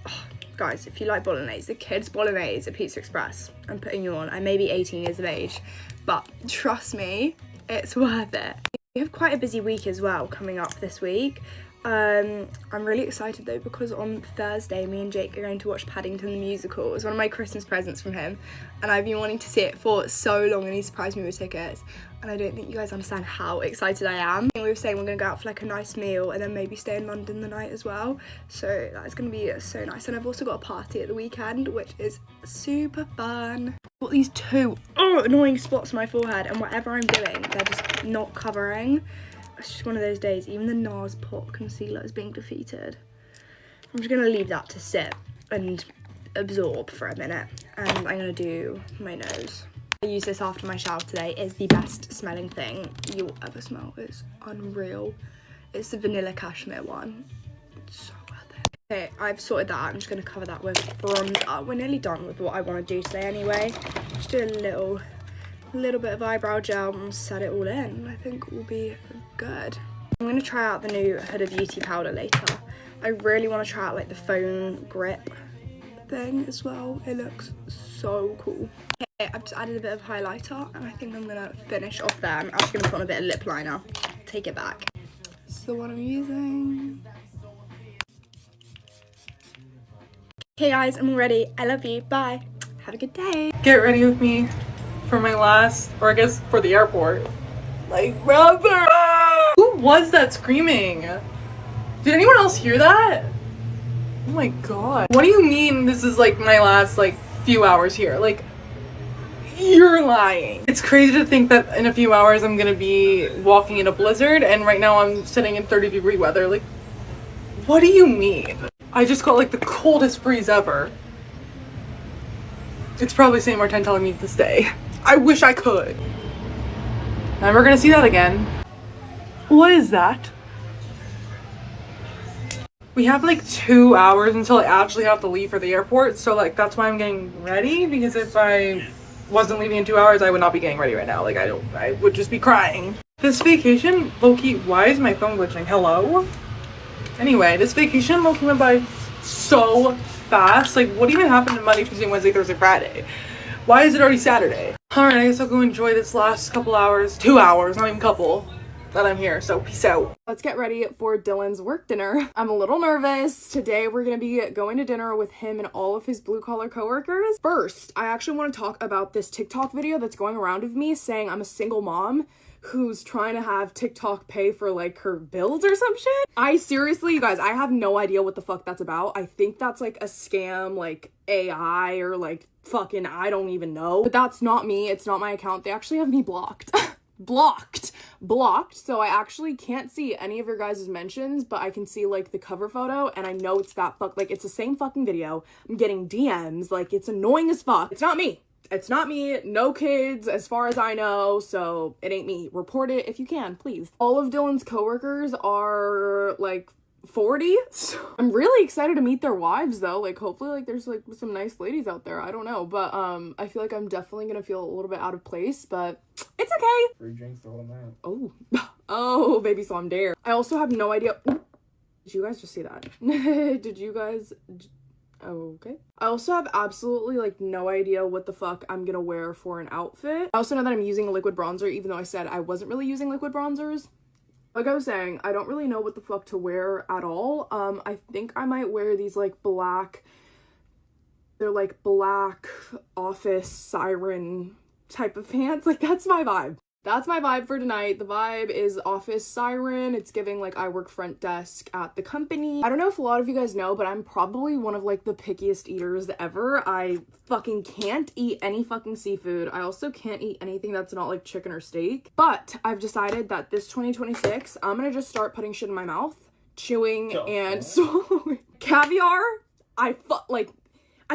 oh, guys, if you like bolognese, the kids bolognese at Pizza Express, I'm putting you on. I may be 18 years of age, but trust me, it's worth it. We have quite a busy week as well coming up this week. I'm really excited though because on Thursday me and Jake are going to watch Paddington the Musical. It's one of my Christmas presents from him and I've been wanting to see it for so long and he surprised me with tickets and I don't think you guys understand how excited I am. We were saying we're going to go out for like a nice meal and then maybe stay in London the night as well, so that's going to be so nice. And I've also got a party at the weekend which is super fun. I've got these two annoying spots on my forehead and whatever I'm doing they're just not covering. It's just one of those days. Even the NARS pot concealer is being defeated. I'm just gonna leave that to sit and absorb for a minute, and I'm gonna do my nose. I use this after my shower today. It's the best smelling thing you'll ever smell. It's unreal. It's the vanilla cashmere one. It's so worth it. Okay, I've sorted that out. I'm just gonna cover that with bronzer. We're nearly done with what I want to do today anyway. Just do a little bit of eyebrow gel and set it all in. I think we'll be good. I'm gonna try out the new Huda Beauty powder later. I really want to try out like the phone grip thing as well. It looks so cool. Okay, I've just added a bit of highlighter and I think I'm gonna finish off there. I'm actually gonna put on a bit of lip liner. Take it back. This is the one I'm using. Okay guys, I'm all ready. I love you. Bye. Have a good day. Get ready with me for my last, or I guess for the airport. Like, brother! Who was that screaming? Did anyone else hear that? Oh my god. What do you mean this is like my last like few hours here? Like, you're lying. It's crazy to think that in a few hours I'm gonna be walking in a blizzard and right now I'm sitting in 30-degree weather. Like, what do you mean? I just got like the coldest breeze ever. It's probably St. Martin telling me to stay. I wish I could. Never gonna see that again. What is that? We have like 2 hours until I actually have to leave for the airport, so like that's why I'm getting ready, because if I wasn't leaving in 2 hours I would not be getting ready right now. Like I would just be crying. This vacation, low-key, why is my phone glitching? Hello? Anyway, this vacation low-key went by so fast. Like, what even happened to Monday, Tuesday, Wednesday, Thursday, Friday? Why is it already Saturday? Alright, I guess I'll go enjoy this last couple hours, 2 hours, not even couple, that I'm here, so peace out. Let's get ready for Dylan's work dinner. I'm a little nervous. Today we're gonna be going to dinner with him and all of his blue-collar coworkers. First, I actually want to talk about this TikTok video that's going around of me saying I'm a single mom who's trying to have TikTok pay for like her bills or some shit. I seriously, you guys, I have no idea what the fuck that's about. I think that's like a scam, like AI or like fucking, I don't even know. But that's not me. It's not my account. They actually have me blocked. blocked, so I actually can't see any of your guys' mentions, but I can see like the cover photo and I know it's that like it's the same fucking video. I'm getting DMs, like it's annoying as fuck. It's not me. It's not me. No kids as far as I know, so it ain't me. Report it if you can, please. All of Dylan's coworkers are like 40, so I'm really excited to meet their wives though. Like hopefully like there's like some nice ladies out there. I don't know, but I feel like I'm definitely gonna feel a little bit out of place, but it's okay. Free drinks the whole night. Oh baby, so I'm there. I also have no idea. Did you guys just see that? Did you guys? Okay. I also have absolutely like no idea what the fuck I'm gonna wear for an outfit. I also know that I'm using a liquid bronzer, even though I said I wasn't really using liquid bronzers. Like I was saying, I don't really know what the fuck to wear at all. I think I might wear these like black, they're like black office siren type of pants. Like that's my vibe. That's my vibe for tonight. The vibe is office siren. It's giving like I work front desk at the company. I don't know if a lot of you guys know, but I'm probably one of like the pickiest eaters ever. I fucking can't eat any fucking seafood. I also can't eat anything that's not like chicken or steak. But I've decided that this 2026, I'm gonna just start putting shit in my mouth, chewing and swallowing. Caviar, I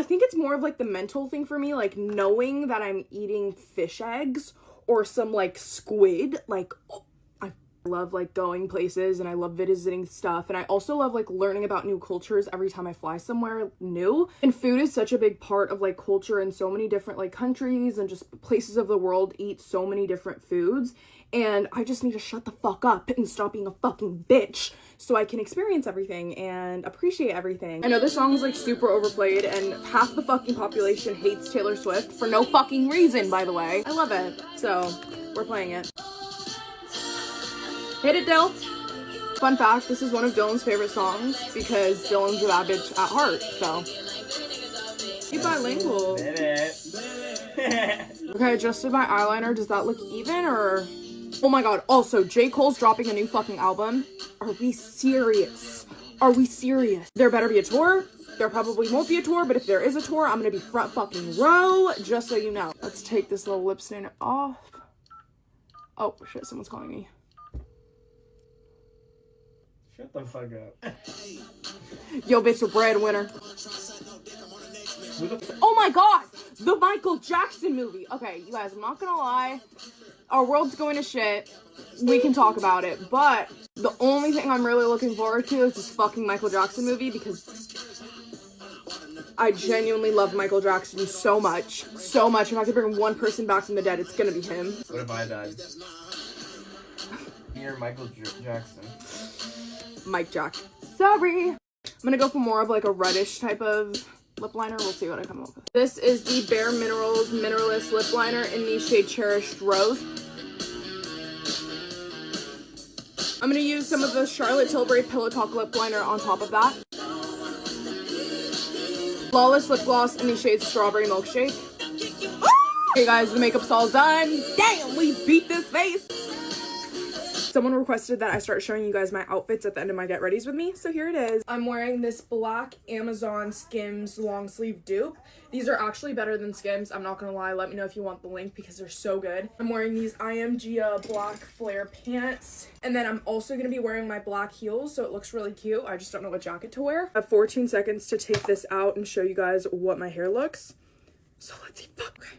think it's more of like the mental thing for me, like knowing that I'm eating fish eggs or some like squid. Like I love like going places and I love visiting stuff, and I also love like learning about new cultures every time I fly somewhere new. And food is such a big part of like culture, and so many different like countries and just places of the world eat so many different foods, and I just need to shut the fuck up and stop being a fucking bitch so I can experience everything and appreciate everything. I know this song is like super overplayed and half the fucking population hates Taylor Swift for no fucking reason, by the way. I love it, so we're playing it. Hit it, Dill. Fun fact, this is one of Dylan's favorite songs because Dylan's a bad bitch at heart, so. He's bilingual. Okay, I adjusted my eyeliner. Does that look even or? Oh my god, also, J. Cole's dropping a new fucking album. Are we serious? Are we serious? There better be a tour. There probably won't be a tour, but if there is a tour, I'm gonna be front fucking row, just so you know. Let's take this little lip stain off. Oh shit, someone's calling me. Shut the fuck up. Yo, bitch, a breadwinner. Oh my god! The Michael Jackson movie. Okay, you guys, I'm not gonna lie. Our world's going to shit. We can talk about it. But the only thing I'm really looking forward to is this fucking Michael Jackson movie because I genuinely love Michael Jackson so much. So much. If I could bring one person back from the dead, it's gonna be him. What if I died? You're Michael Jackson. Mike Jack. Sorry. I'm gonna go for more of like a reddish type of lip liner. We'll see what I come up with. This is the Bare Minerals Mineralist Lip Liner in the shade Cherished Rose. I'm gonna use some of the Charlotte Tilbury Pillow Talk lip liner on top of that. Flawless lip gloss in the shade Strawberry Milkshake. Okay guys, the makeup's all done. Damn, we beat this face. Someone requested that I start showing you guys my outfits at the end of my Get Readies With Me, so here it is. I'm wearing this black Amazon Skims long sleeve dupe. These are actually better than Skims, I'm not gonna lie. Let me know if you want the link because they're so good. I'm wearing these IMGA black flare pants, and then I'm also gonna be wearing my black heels, so it looks really cute. I just don't know what jacket to wear. I have 14 seconds to take this out and show you guys what my hair looks. So let's see. Okay.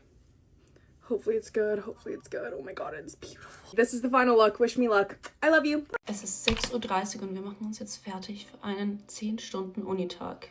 Hopefully it's good. Hopefully it's good. Oh my god, it's beautiful. This is the final look. Wish me luck. I love you. Es ist 6:30 Uhr und wir machen uns jetzt fertig für einen 10-Stunden-Unitag.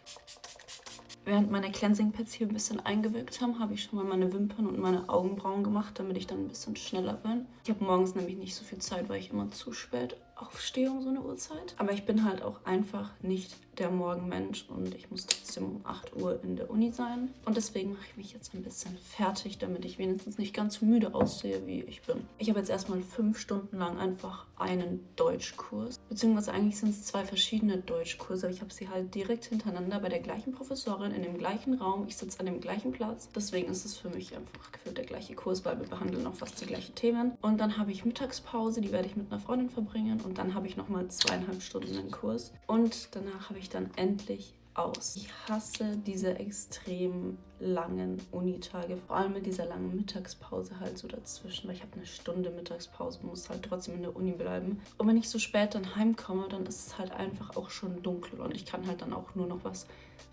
Während meine Cleansing Pads hier ein bisschen eingewirkt haben, habe ich schon mal meine Wimpern und meine Augenbrauen gemacht, damit ich dann ein bisschen schneller bin. Ich habe morgens nämlich nicht so viel Zeit, weil ich immer zu spät aufstehe um so eine Uhrzeit. Aber ich bin halt auch einfach nicht der Morgenmensch und ich muss trotzdem um 8 Uhr in der Uni sein. Und deswegen mache ich mich jetzt ein bisschen fertig, damit ich wenigstens nicht ganz so müde aussehe, wie ich bin. Ich habe jetzt erstmal 5 Stunden lang einfach einen Deutschkurs. Beziehungsweise eigentlich sind es 2 verschiedene Deutschkurse, aber ich habe sie halt direkt hintereinander bei der gleichen Professorin in dem gleichen Raum. Ich sitze an dem gleichen Platz. Deswegen ist es für mich einfach gefühlt der gleiche Kurs, weil wir behandeln auch fast die gleichen Themen. Und dann habe ich Mittagspause, die werde ich mit einer Freundin verbringen. Und dann habe ich nochmal 2,5 Stunden einen Kurs. Und danach habe ich dann endlich aus. Ich hasse diese extrem langen Unitage, vor allem mit dieser langen Mittagspause halt so dazwischen, weil ich habe eine Stunde Mittagspause und muss halt trotzdem in der Uni bleiben. Und wenn ich so spät dann heimkomme, dann ist es halt einfach auch schon dunkel und ich kann halt dann auch nur noch was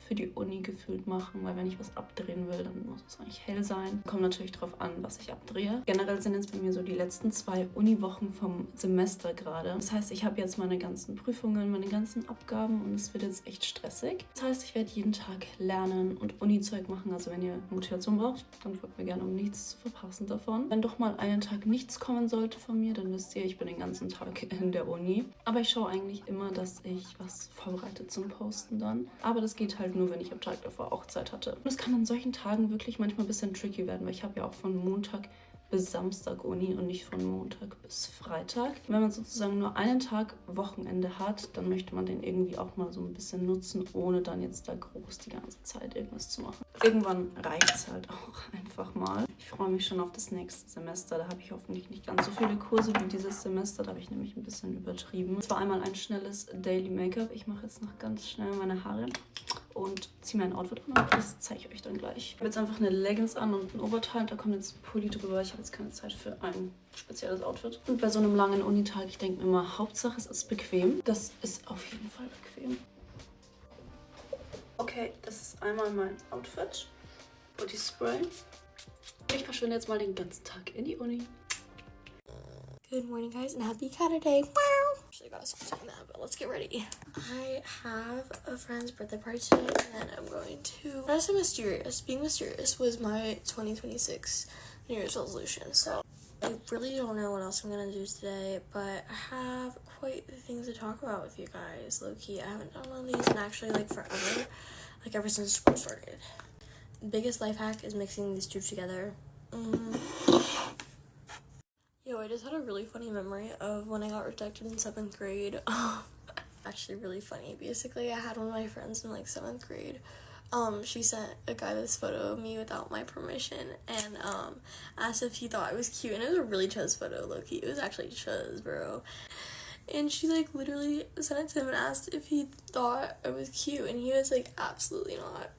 für die Uni gefühlt machen, weil wenn ich was abdrehen will, dann muss es eigentlich hell sein. Kommt natürlich drauf an, was ich abdrehe. Generell sind jetzt bei mir so die letzten 2 Uniwochen vom Semester gerade. Das heißt, ich habe jetzt meine ganzen Prüfungen, meine ganzen Abgaben und es wird jetzt echt stressig. Das heißt, ich werde jeden Tag lernen und Uni-Zeug machen. Also wenn ihr Motivation braucht, dann folgt mir gerne, um nichts zu verpassen davon. Wenn doch mal einen Tag nichts kommen sollte von mir, dann wisst ihr, ich bin den ganzen Tag in der Uni. Aber ich schaue eigentlich immer, dass ich was vorbereite zum Posten dann. Aber das geht halt nur, wenn ich am Tag davor auch Zeit hatte. Und es kann an solchen Tagen wirklich manchmal ein bisschen tricky werden, weil ich habe ja auch von Montag bis Samstag Uni und nicht von Montag bis Freitag. Wenn man sozusagen nur einen Tag Wochenende hat, dann möchte man den irgendwie auch mal so ein bisschen nutzen, ohne dann jetzt da groß die ganze Zeit irgendwas zu machen. Irgendwann reicht es halt auch einfach mal. Ich freue mich schon auf das nächste Semester. Da habe ich hoffentlich nicht ganz so viele Kurse wie dieses Semester. Da habe ich nämlich ein bisschen übertrieben. Es war einmal ein schnelles Daily Make-up. Ich mache jetzt noch ganz schnell meine Haare und ziehe mein Outfit an. Das zeige ich euch dann gleich. Ich habe jetzt einfach eine Leggings an und ein Oberteil. Da kommt jetzt ein Pulli drüber. Ich habe jetzt keine Zeit für ein spezielles Outfit. Und bei so einem langen Unitag, ich denke mir immer, Hauptsache es ist bequem. Das ist auf jeden Fall bequem. Okay, das ist einmal mein Outfit. Body Spray. Ich verschwinde jetzt mal den ganzen Tag in die Uni. Good morning, guys, and happy Canada Day. Wow! Actually, gotta stop saying that, but let's get ready. I have a friend's birthday party today, and then I'm going to... That's so mysterious. Being mysterious was my 2026 New Year's resolution, so I really don't know what else I'm gonna do today, but I have quite the things to talk about with you guys, low-key. I haven't done one of these in actually, like, forever. Like, ever since school started. Biggest life hack is mixing these two together. Yo, I just had a really funny memory of when I got rejected in 7th grade. Actually really funny. Basically, I had one of my friends in like 7th grade. She sent a guy this photo of me without my permission and asked if he thought I was cute, and it was a really chuzz photo, low-key. It was actually chuzz, bro. And she like literally sent it to him and asked if he thought I was cute, and he was like, absolutely not.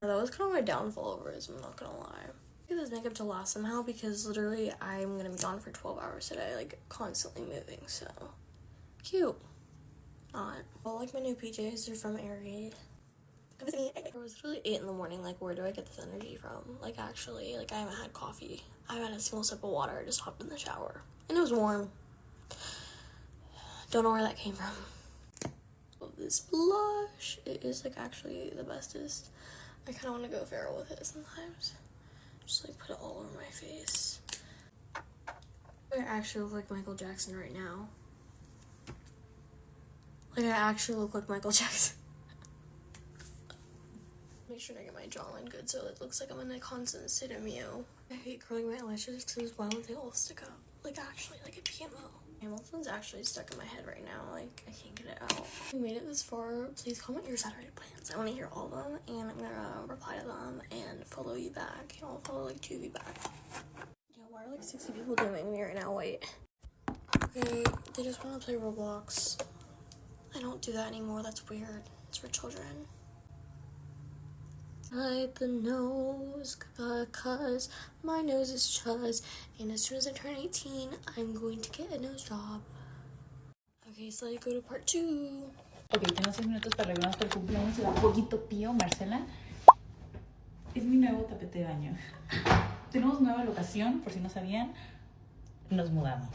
That was kind of my downfall over it, I'm not gonna lie. Get this makeup to last somehow because literally I'm gonna be gone for 12 hours today, like constantly moving, so cute. not. Well, like my new PJs are from Aerie. I was literally 8 in the morning, like, where do I get this energy from? Like, actually, like, I haven't had coffee. I haven't had a single sip of water. I just hopped in the shower. And it was warm. Don't know where that came from. Love this blush. It is, like, actually the bestest. I kind of want to go feral with it sometimes. Just, like, put it all over my face. I actually look like Michael Jackson right now. Like, I actually look like Michael Jackson. Make sure to get my jawline good so it looks like I'm in a constant state of mew. I hate curling my eyelashes because why would they all stick up? Like, actually, like a PMO. Hamilton's actually stuck in my head right now. Like, I can't get it out. If you made it this far, please comment your Saturday plans. I want to hear all of them, and I'm gonna reply to them and follow you back. And I'll follow, like, 2 of you back. Yeah, why are, like, 60 people DMing me right now? Wait. Okay, they just want to play Roblox. I don't do that anymore. That's weird. It's for children. Like the nose, because my nose is chuzz, and as soon as I turn 18, I'm going to get a nose job. Okay, so let's go to part 2. Ok, tengo 6 minutos para arreglarnos para el cumpleaños de un poquito pío, Marcela. Es mi nuevo tapete de baño. Tenemos nueva locación, por si no sabían, nos mudamos.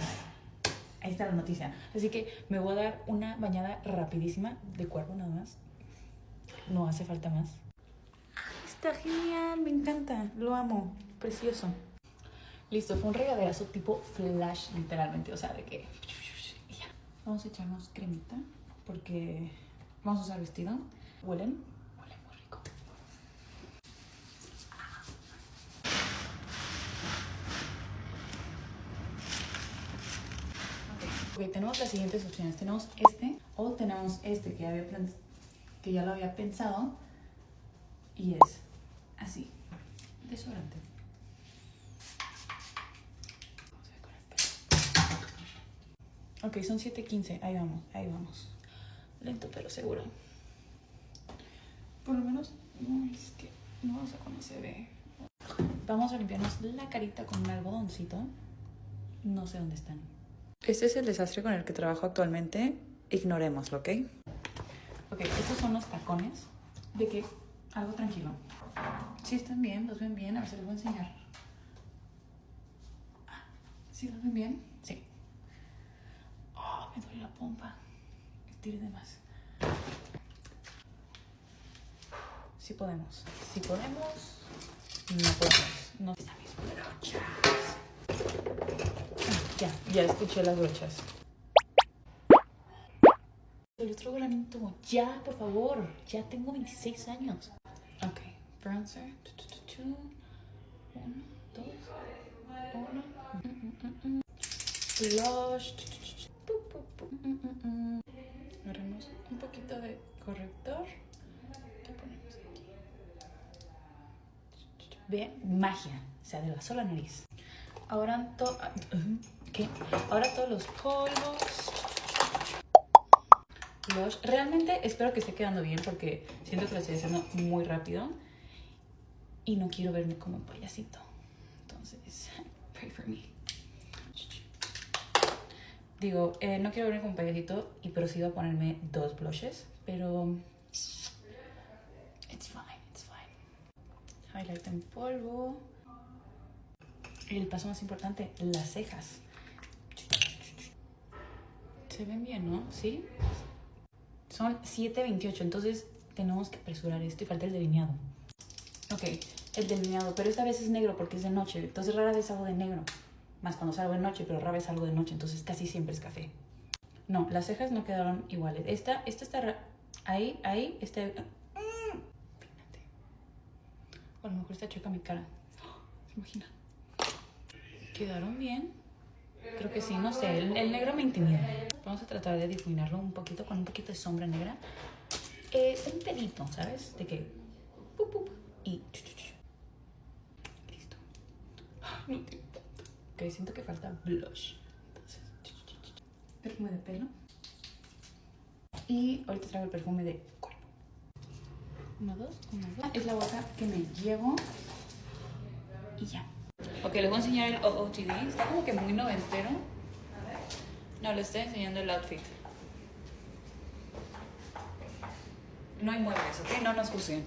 Ahí está la noticia. Así que me voy a dar una bañada rapidísima de cuerpo nada más. No hace falta más. Está genial, me encanta, lo amo, precioso. Listo, fue un regaderazo tipo flash, literalmente, o sea, de que... Y ya. Vamos a echarnos cremita, porque vamos a usar vestido. Huelen muy rico. Ok, tenemos las siguientes opciones. Tenemos este, o tenemos este que ya lo había pensado, y es así, desodorante. Vamos a ver con el pelo. Ok, son 7:15, ahí vamos. Lento pero seguro. Por lo menos, no, es que no sé cómo se ve. Vamos a limpiarnos la carita con un algodoncito. No sé dónde están. Este es el desastre con el que trabajo actualmente. Ignorémoslo, ¿ok? Ok, estos son los tacones. ¿De qué? Algo tranquilo. Sí, están bien, los ven bien. A ver si les voy a enseñar. ¿Sí los ven bien? Sí. Oh, me duele la pompa. Estire de más. Sí podemos. Si podemos, no podemos. No están mis brochas. Ya escuché las brochas. El otro granito. Ya, por favor. Ya tengo 26 años. Ok, bronzer. 1, 2, 1. Blush. Agarramos un poquito de corrector. Lo ponemos aquí. Ve, magia. Se adelgazó la nariz. Ahora Ahora todos los polvos. Blush. Realmente espero que esté quedando bien porque siento que lo estoy haciendo muy rápido y no quiero verme como un payasito. Entonces, pray for me. Digo, no quiero verme como un payasito y procedo a ponerme 2 blushes, pero it's fine. Highlight en polvo. Y el paso más importante, las cejas. Se ven bien, ¿no? ¿Sí? Son 7:28, entonces tenemos que apresurar esto y falta el delineado. Ok, el delineado, pero esta vez es negro porque es de noche, entonces rara vez salgo de negro. Más cuando salgo de noche, pero rara vez salgo de noche, entonces casi siempre es café. No, las cejas no quedaron iguales. Esta está ahí, está... Fíjate. O a lo mejor está chueca mi cara. ¿Se imaginan? ¿Quedaron bien? Creo que sí, no sé, el negro me intimida. Vamos a tratar de difuminarlo un poquito con un poquito de sombra negra. Un pelito, ¿sabes? De que... Pup, pup, y... Listo. No te importa. Ok, siento que falta blush. Entonces... Perfume de pelo. Y ahorita traigo el perfume de cuerpo. 1, 2, 1, 2. Es la boca que me llevo. Y ya. Ok, les voy a enseñar el OOTD. Está como que muy noventero. No, les estoy enseñando el outfit. No hay muebles, ¿ok? No nos juzguen.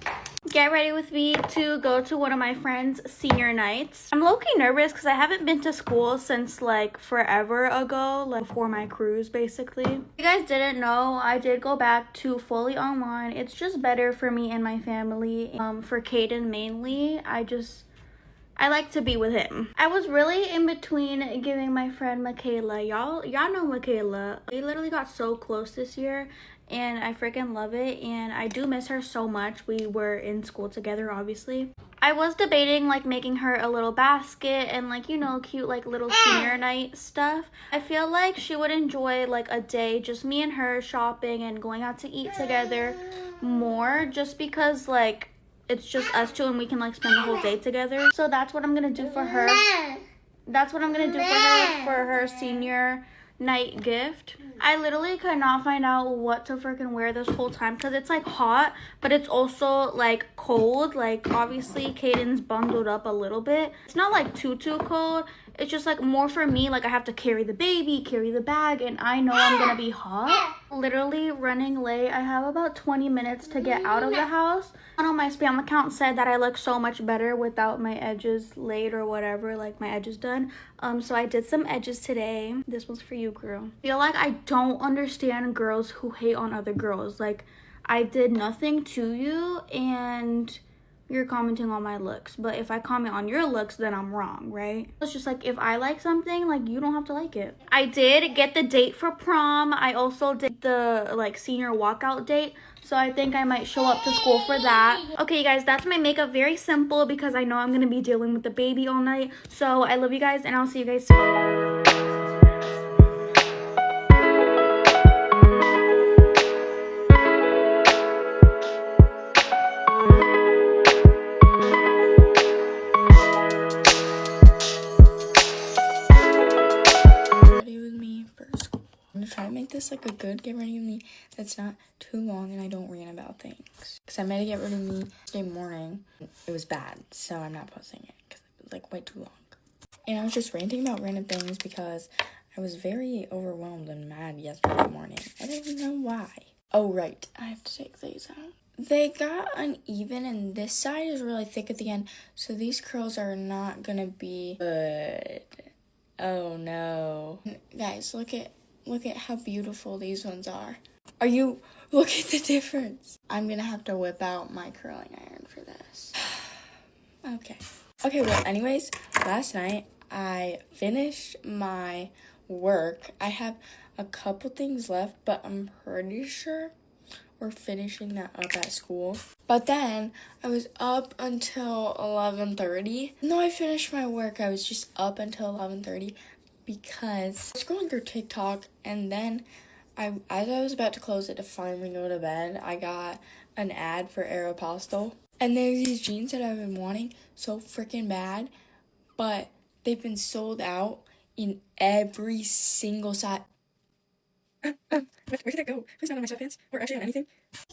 Get ready with me to go to one of my friends' senior nights. I'm low-key nervous because I haven't been to school since like forever ago, like before my cruise basically. If you guys didn't know, I did go back to fully online. It's just better for me and my family. For Caden mainly, I like to be with him. I was really in between giving my friend Michaela. Y'all know Michaela. We literally got so close this year and I freaking love it and I do miss her so much. We were in school together, obviously. I was debating like making her a little basket and like, you know, cute like little senior night stuff. I feel like she would enjoy like a day, just me and her shopping and going out to eat together more, just because like it's just us two and we can like spend the whole day together. So that's what I'm gonna do for her. That's what I'm gonna do for her senior night gift. I literally could not find out what to freaking wear this whole time because it's like hot, but it's also like cold. Like obviously Caden's bundled up a little bit. It's not like too cold. It's just like more for me, like I have to carry the baby, carry the bag, and I know I'm gonna be hot. Literally running late. I have about 20 minutes to get out of the house. I know my spam account said that I look so much better without my edges laid or whatever, like my edges done. So I did some edges today. This one's for you, girl. I feel like I don't understand girls who hate on other girls. Like I did nothing to you and you're commenting on my looks, but if I comment on your looks, then I'm wrong, right? It's just like if I like something, like you don't have to like it. I did get the date for prom. I also did the like senior walkout date, so I think I might show up to school for that. Okay, you guys, that's my makeup. Very simple because I know I'm gonna be dealing with the baby all night. So I love you guys and I'll see you guys soon. Try to make this like a good get ready with me that's not too long and I don't rant about things. Because I made a get ready with me today morning. It was bad, so I'm not posting it because it was like way too long. And I was just ranting about random things because I was very overwhelmed and mad yesterday morning. I don't even know why. Oh, right. I have to take these out. They got uneven and this side is really thick at the end, so these curls are not gonna be good. Oh no. Guys, look at how beautiful these ones are. Look at the difference. I'm gonna have to whip out my curling iron for this. Okay, well, anyways, last night I finished my work. I have a couple things left, but I'm pretty sure we're finishing that up at school. But then I was up until 11:30. No, I finished my work. I was just up until 11:30. Because I was scrolling through TikTok and then as I was about to close it to finally go to bed, I got an ad for Aeropostale. And there's these jeans that I've been wanting so freaking bad, but they've been sold out in every single size. Where did it go? It's not on my sweatpants or actually on anything.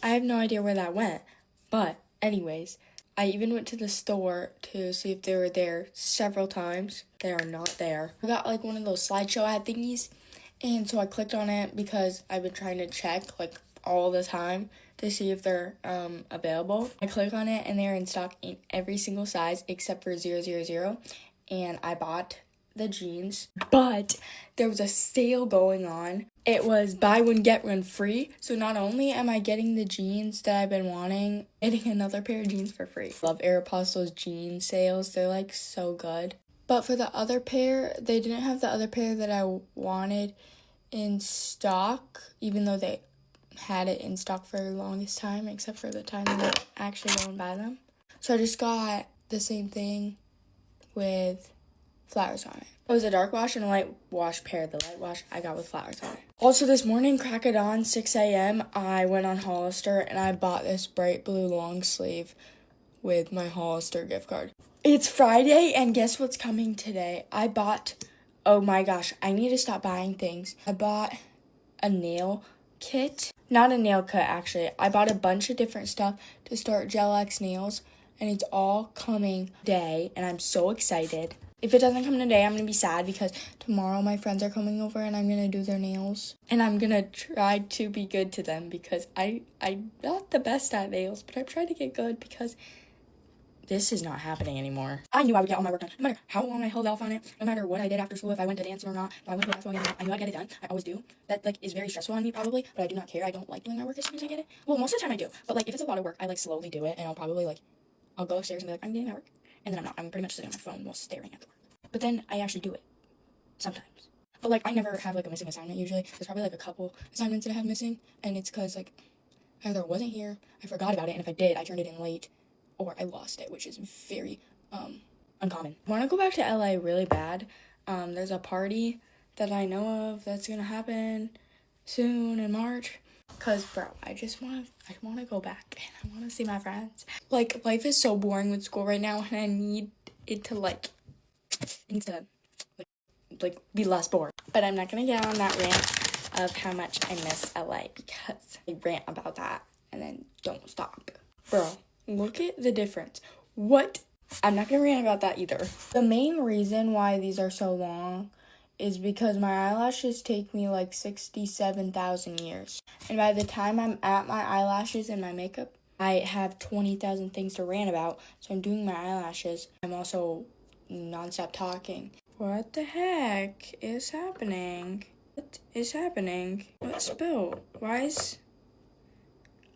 I have no idea where that went. But anyways, I even went to the store to see if they were there several times. They are not there. I got like one of those slideshow ad thingies. And so I clicked on it because I've been trying to check like all the time to see if they're available. I click on it and they're in stock in every single size except for 000. And I bought the jeans, but there was a sale going on. It was buy one get one free, so not only am I getting the jeans that I've been wanting, getting another pair of jeans for free. Love Aeropostale's jean sales, they're like so good. But for the other pair, they didn't have the other pair that I wanted in stock, even though they had it in stock for the longest time, except for the time that I actually go and buy them. So I just got the same thing with flowers on it. It was a dark wash and a light wash pair. The light wash I got with flowers on it. Also this morning, crack of dawn, 6 a.m., I went on Hollister and I bought this bright blue long sleeve with my Hollister gift card. It's Friday and guess what's coming today? Oh my gosh, I need to stop buying things. I bought a nail kit. Not a nail cut actually. I bought a bunch of different stuff to start Gel X nails and it's all coming today and I'm so excited. If it doesn't come today, I'm gonna be sad because tomorrow my friends are coming over and I'm gonna do their nails. And I'm gonna try to be good to them because I'm not the best at nails, but I've tried to get good because this is not happening anymore. I knew I would get all my work done, no matter how long I held off on it, no matter what I did after school, if I went to dancing or not, if I went to basketball game or not, I knew I'd get it done. I always do. That, like, is very stressful on me probably, but I do not care. I don't like doing my work as soon as I get it. Well, most of the time I do, but, like, if it's a lot of work, I, like, slowly do it, and I'll probably, like, I'll go upstairs and be like, I'm getting my work, and then I'm not. I'm pretty much sitting on my phone while staring at the work. But then I actually do it. Sometimes. But, like, I never have, like, a missing assignment usually. There's probably, like, a couple assignments that I have missing, and it's because, like, I either wasn't here, I forgot about it, and if I did, I turned it in late, or I lost it, which is very, uncommon. I want to go back to LA really bad. There's a party that I know of that's gonna happen soon in March. Cause, bro, I want to go back, and I want to see my friends. Like, life is so boring with school right now, and I need it to, like, it needs to, like, be less boring. But I'm not gonna get on that rant of how much I miss LA, because I rant about that, and then don't stop. Bro, look at the difference. What? I'm not gonna rant about that either. The main reason why these are so long is because my eyelashes take me like 67,000 years. And by the time I'm at my eyelashes and my makeup, I have 20,000 things to rant about. So I'm doing my eyelashes. I'm also nonstop talking. What the heck is happening? What is happening? What spilled? Why is...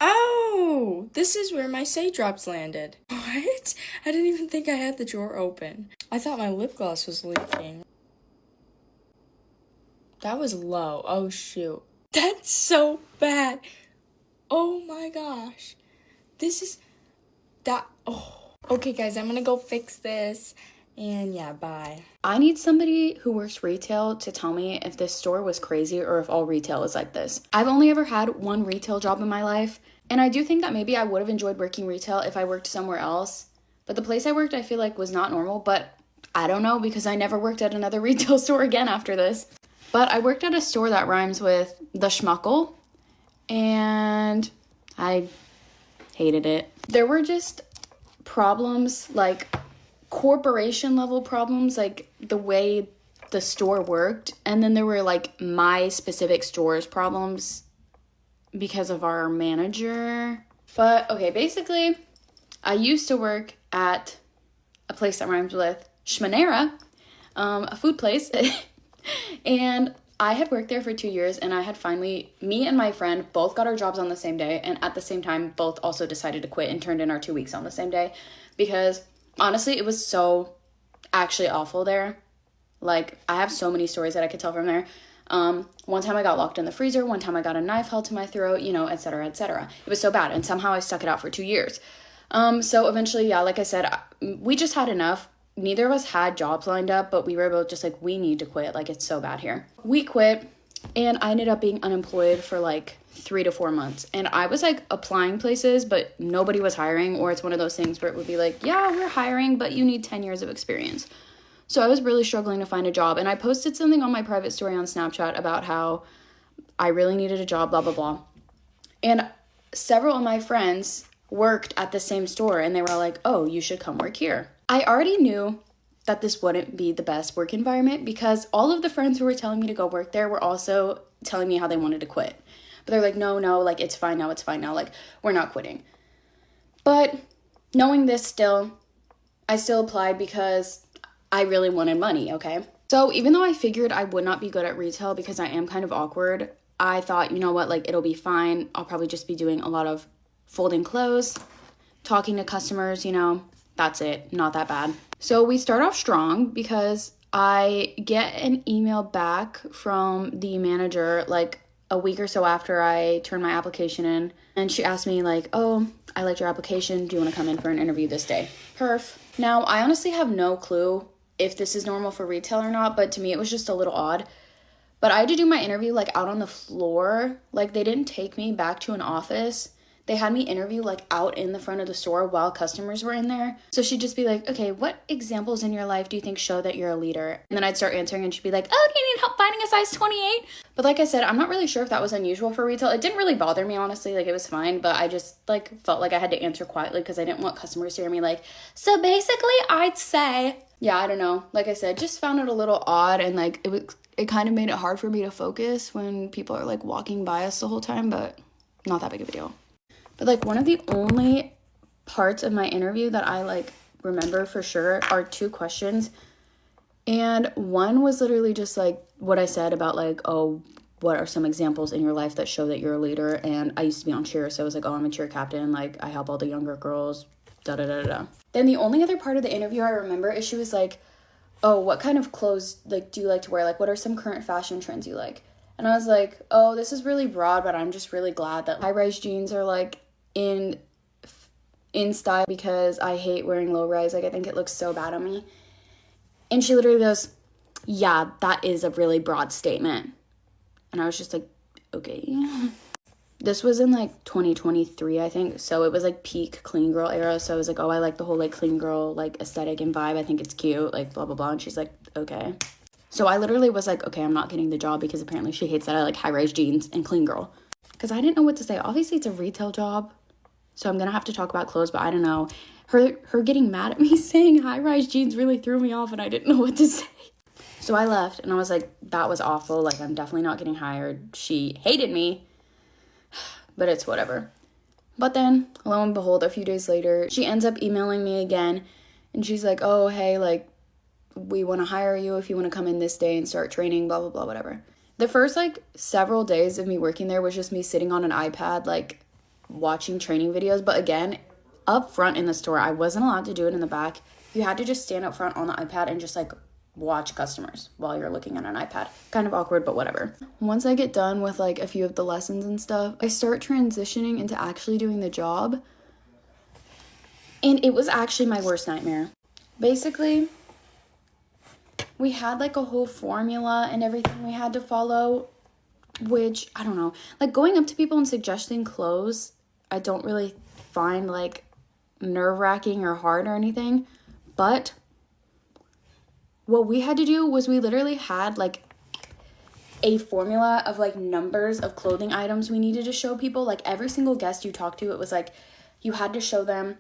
Oh! This is where my Say Drops landed. What? I didn't even think I had the drawer open. I thought my lip gloss was leaking. That was low. Oh, shoot. That's so bad. Oh, my gosh. This is... That... Oh. Okay, guys, I'm gonna go fix this. And yeah, bye. I need somebody who works retail to tell me if this store was crazy or if all retail is like this. I've only ever had one retail job in my life, and I do think that maybe I would have enjoyed working retail if I worked somewhere else. But the place I worked, I feel like, was not normal, but I don't know because I never worked at another retail store again after this. But I worked at a store that rhymes with the schmuckle, and I hated it. There were just problems, like corporation level problems, like the way the store worked, and then there were like my specific store's problems because of our manager. But okay, basically I used to work at a place that rhymes with Schmanera, a food place. And I had worked there for 2 years, and I had finally, me and my friend both got our jobs on the same day, and at the same time both also decided to quit and turned in our 2 weeks on the same day, because honestly it was so actually awful there. Like, I have so many stories that I could tell from there. One time I got locked in the freezer, one time I got a knife held to my throat, you know, etc., etc. It was so bad, and somehow I stuck it out for 2 years. So eventually, yeah, like I said, we just had enough. Neither of us had jobs lined up, but we were both just like, we need to quit. Like, it's so bad here. We quit, and I ended up being unemployed for like 3 to 4 months. And I was like applying places, but nobody was hiring, or it's one of those things where it would be like, yeah, we're hiring, but you need 10 years of experience. So I was really struggling to find a job, and I posted something on my private story on Snapchat about how I really needed a job, blah, blah, blah. And several of my friends worked at the same store, and they were like, oh, you should come work here. I already knew that this wouldn't be the best work environment because all of the friends who were telling me to go work there were also telling me how they wanted to quit. But they're like, no, like, it's fine now, like, we're not quitting. But knowing this still, I still applied because I really wanted money, okay? So even though I figured I would not be good at retail because I am kind of awkward, I thought, you know what, like, it'll be fine. I'll probably just be doing a lot of folding clothes, talking to customers, you know, that's it, not that bad. So we start off strong because I get an email back from the manager like a week or so after I turned my application in, and she asked me like, oh, I liked your application, do you want to come in for an interview this day? Perf. Now, I honestly have no clue if this is normal for retail or not, but to me it was just a little odd. But I had to do my interview like out on the floor. Like, they didn't take me back to an office. they had me interview like out in the front of the store while customers were in there. So she'd just be like, okay, what examples in your life do you think show that you're a leader? And then I'd start answering and she'd be like, oh, do you need help finding a size 28? But like I said, I'm not really sure if that was unusual for retail. It didn't really bother me, honestly. Like, it was fine, but I just like felt like I had to answer quietly because I didn't want customers to hear me like, so basically I'd say, yeah, I don't know. Like I said, just found it a little odd, and like it kind of made it hard for me to focus when people are like walking by us the whole time, but not that big of a deal. But like one of the only parts of my interview that I like remember for sure are 2 questions. And one was literally just like what I said about like, oh, what are some examples in your life that show that you're a leader? And I used to be on cheer, so I was like, oh, I'm a cheer captain. Like, I help all the younger girls, da-da-da-da-da. Then the only other part of the interview I remember is she was like, oh, what kind of clothes like do you like to wear? Like, what are some current fashion trends you like? And I was like, oh, this is really broad, but I'm just really glad that high-rise jeans are like in style because I hate wearing low-rise. Like, I think it looks so bad on me. And she literally goes, yeah, that is a really broad statement. And I was just like, okay. This was in like 2023, I think. So it was like peak clean girl era. So I was like, oh, I like the whole like clean girl like aesthetic and vibe. I think it's cute, like blah, blah, blah. And she's like, okay. So I literally was like, okay, I'm not getting the job because apparently she hates that I like high-rise jeans and clean girl. Because I didn't know what to say. Obviously, it's a retail job, so I'm going to have to talk about clothes, but I don't know. Her getting mad at me saying high-rise jeans really threw me off, and I didn't know what to say. So I left, and I was like, that was awful. Like, I'm definitely not getting hired. She hated me, but it's whatever. But then, lo and behold, a few days later, she ends up emailing me again, and she's like, oh, hey, like, we want to hire you if you want to come in this day and start training, blah, blah, blah, whatever. The first, like, several days of me working there was just me sitting on an iPad, like, watching training videos. But again, up front in the store, I wasn't allowed to do it in the back. You had to just stand up front on the iPad and just, like, watch customers while you're looking at an iPad. Kind of awkward, but whatever. Once I get done with, like, a few of the lessons and stuff, I start transitioning into actually doing the job. And it was actually my worst nightmare. Basically, we had like a whole formula and everything we had to follow, which, I don't know, like going up to people and suggesting clothes, I don't really find like nerve-wracking or hard or anything. But what we had to do was we literally had like a formula of like numbers of clothing items we needed to show people. Like every single guest you talked to, it was like you had to show them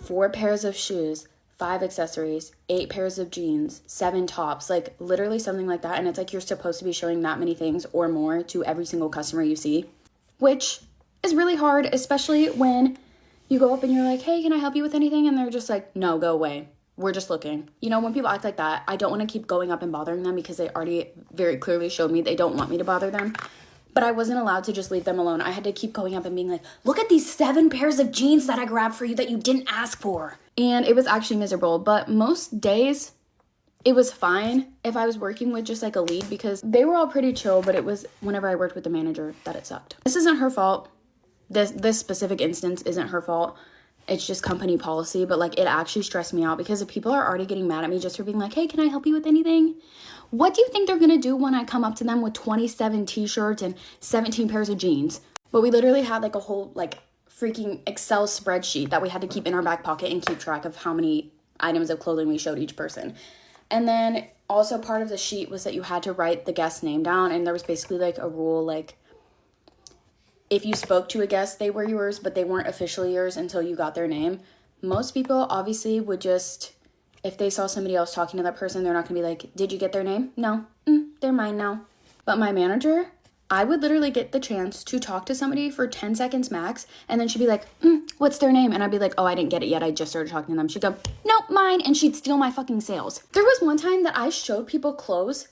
4 pairs of shoes, 5 accessories, 8 pairs of jeans, 7 tops, like literally something like that. And it's like you're supposed to be showing that many things or more to every single customer you see, which is really hard, especially when you go up and you're like, hey, can I help you with anything? And they're just like, no, go away. We're just looking. You know, when people act like that, I don't want to keep going up and bothering them because they already very clearly showed me they don't want me to bother them. But I wasn't allowed to just leave them alone. I had to keep going up and being like, look at these 7 pairs of jeans that I grabbed for you that you didn't ask for. And it was actually miserable. But most days, it was fine if I was working with just like a lead because they were all pretty chill. But it was whenever I worked with the manager that it sucked. This isn't her fault. This specific instance isn't her fault. It's just company policy. But like it actually stressed me out because if people are already getting mad at me just for being like, hey, can I help you with anything? What do you think they're gonna do when I come up to them with 27 t-shirts and 17 pairs of jeans? But we literally had like a whole like freaking Excel spreadsheet that we had to keep in our back pocket and keep track of how many items of clothing we showed each person. And then also part of the sheet was that you had to write the guest's name down, and there was basically like a rule like if you spoke to a guest, they were yours, but they weren't officially yours until you got their name. Most people obviously would just, if they saw somebody else talking to that person, they're not gonna be like, did you get their name? No, they're mine now. But my manager, I would literally get the chance to talk to somebody for 10 seconds max, and then she'd be like, what's their name? And I'd be like, oh, I didn't get it yet. I just started talking to them. She'd go, nope, mine. And she'd steal my fucking sales. There was one time that I showed people clothes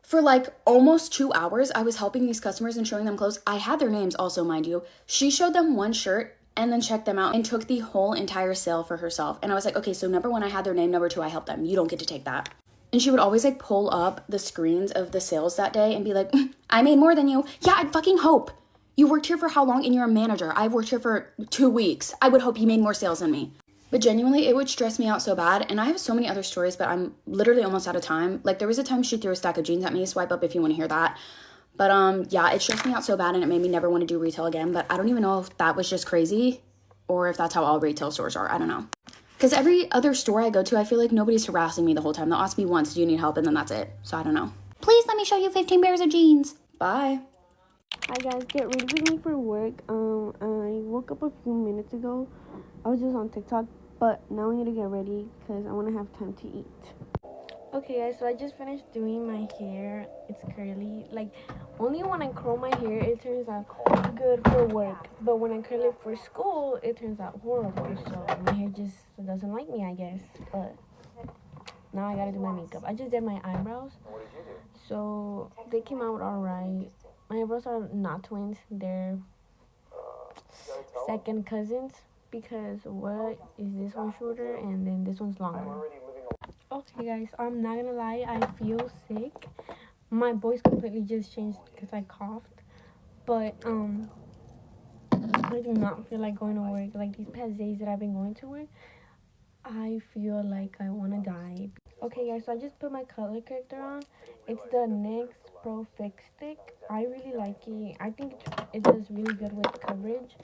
for like almost 2 hours. I was helping these customers and showing them clothes. I had their names also, mind you. She showed them one shirt and then checked them out and took the whole entire sale for herself. And I was like, okay, so number 1, I had their name. Number 2, I helped them. You don't get to take that. And she would always like pull up the screens of the sales that day and be like, I made more than you. Yeah, I'd fucking hope. You worked here for how long? And you're a manager. I've worked here for 2 weeks. I would hope you made more sales than me. But genuinely, it would stress me out so bad. And I have so many other stories, but I'm literally almost out of time. Like there was a time she threw a stack of jeans at me. Swipe up if you want to hear that. But yeah, it stressed me out so bad and it made me never want to do retail again. But I don't even know if that was just crazy or if that's how all retail stores are. I don't know. Because every other store I go to, I feel like nobody's harassing me the whole time. They'll ask me once, do you need help? And then that's it. So I don't know. Please let me show you 15 pairs of jeans. Bye. Hi guys, get ready with me for work. I woke up a few minutes ago. I was just on TikTok, but now I need to get ready because I want to have time to eat. Okay guys, so I just finished doing my hair. It's curly. Like, only when I curl my hair, it turns out good for work. But when I curl it for school, it turns out horrible. So my hair just doesn't like me, I guess. But now I gotta do my makeup. I just did my eyebrows. So they came out alright. My eyebrows are not twins. They're second cousins. Because what is this one shorter and then this one's longer. Okay guys, I'm not gonna lie, I feel sick. My voice completely just changed because I coughed. But I do not feel like going to work. Like these past days that I've been going to work, I feel like I want to die. Okay guys, so I just put my color corrector on. It's the NYX Pro Fix Stick. I really like it. I think it does really good with coverage.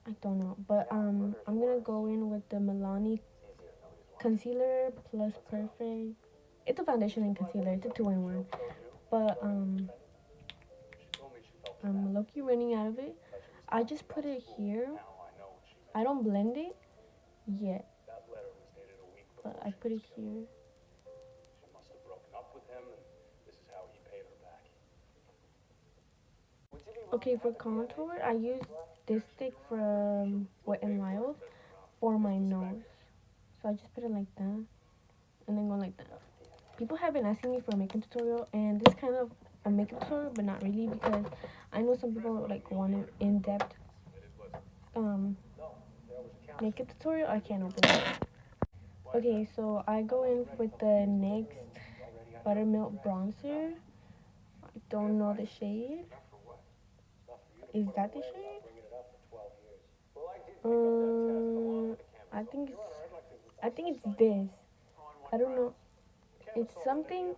I don't know, but I'm gonna go in with the Milani Concealer Plus Perfect. It's a foundation and concealer. It's a 2-in-1. But I'm low-key running out of it. I just put it here. I don't blend it yet, but I put it here. Okay, for contour, I use this stick from Wet n Wild for my nose. So I just put it like that, and then go like that. People have been asking me for a makeup tutorial, and this is kind of a makeup tutorial, but not really, because I know some people like want an in-depth makeup tutorial. I can't open it. Okay, so I go in with the NYX Buttermilk Bronzer. I don't know the shade. Is that the shade? I think it's this. I don't know. It's something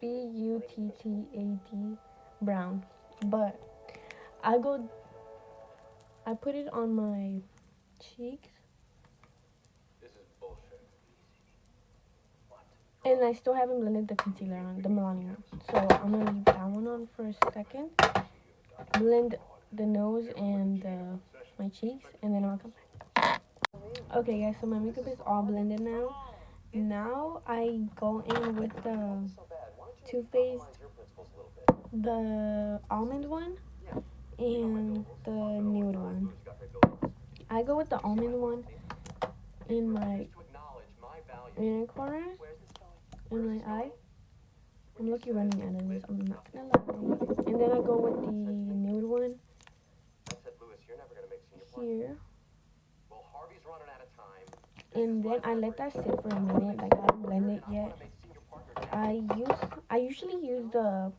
Buttad brown. But I put it on my cheeks. And I still haven't blended the concealer on, the Milani one. So I'm gonna leave that one on for a second. Blend the nose and my cheeks, and then I'll come back. Okay guys, so my makeup is all blended now. Now I go in with the Too Faced, the almond one, and the nude one. I go with the almond one in my inner corner, in my eye. I'm lucky running out of this, I'm not gonna lie. And then I go with the nude one here. And then I let that sit for a minute. Like, I don't blend it yet. I usually use the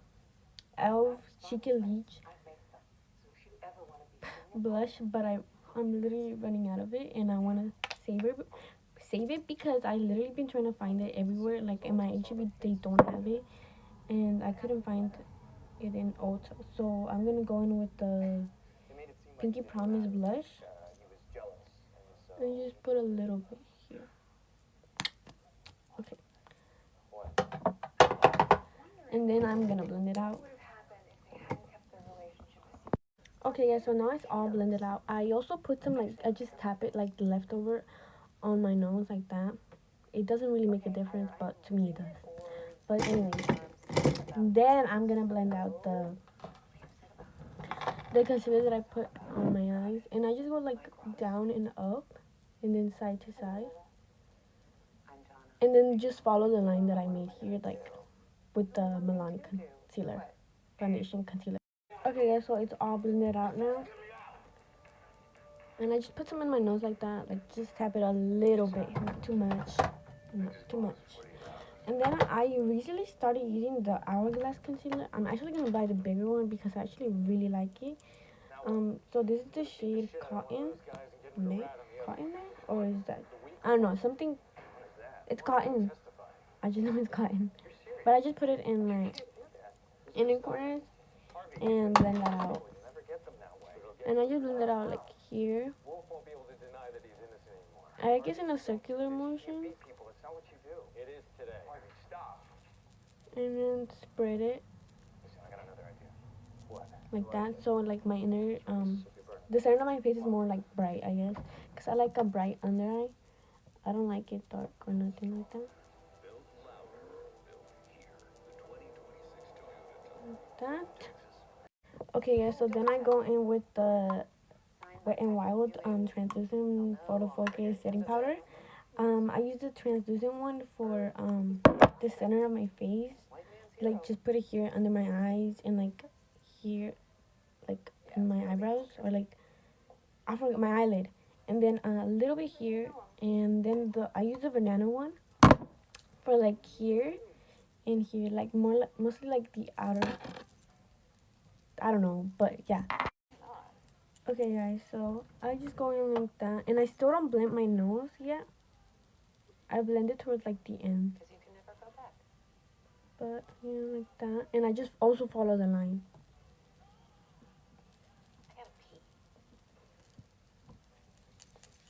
e.l.f. Cheeky Leech blush, but I'm literally running out of it, and I want to save it because I literally been trying to find it everywhere. Like in my HB, they don't have it, and I couldn't find it in Ulta. So I'm gonna go in with the Pinky Promise blush. And just put a little bit here. Okay. And then I'm gonna blend it out. Okay, yeah, so now it's all blended out. I also put some, like, I just tap it, like, the leftover on my nose, like that. It doesn't really make a difference, but to me it does. But anyways, then I'm gonna blend out the concealer that I put on my eyes. And I just go, like, down and up. And then side to side, and then just follow the line that I made here, like with the Milani concealer, foundation concealer. Okay guys, so it's all blended out now, and I just put some in my nose like that, like just tap it a little bit, not too much, not too much. And then I recently started using the Hourglass concealer. I'm actually gonna buy the bigger one because I actually really like it. So this is the shade Cotton Matte. Cotton Matte? Or is that, I don't know, something, it's cotton. I just know it's cotton. But I just put it in my inner corners, and blend that out. And I just blend it out like here. I guess in a circular motion. And then spread it like that. So like my inner the center of my face is more like bright, I guess, because I like a bright under eye. I don't like it dark or nothing like that. Like that. Okay, guys, so then I go in with the Wet n Wild translucent photo focus setting powder. I use the translucent one for the center of my face. Like just put it here under my eyes and like here, like in my eyebrows, or like I forgot my eyelid, and then a little bit here, and then I use the banana one for like here and here, like mostly like the outer. I don't know, but yeah. Okay, guys, so I just go in like that, and I still don't blend my nose yet. I blend it towards like the end. But yeah, like that, and I just also follow the line.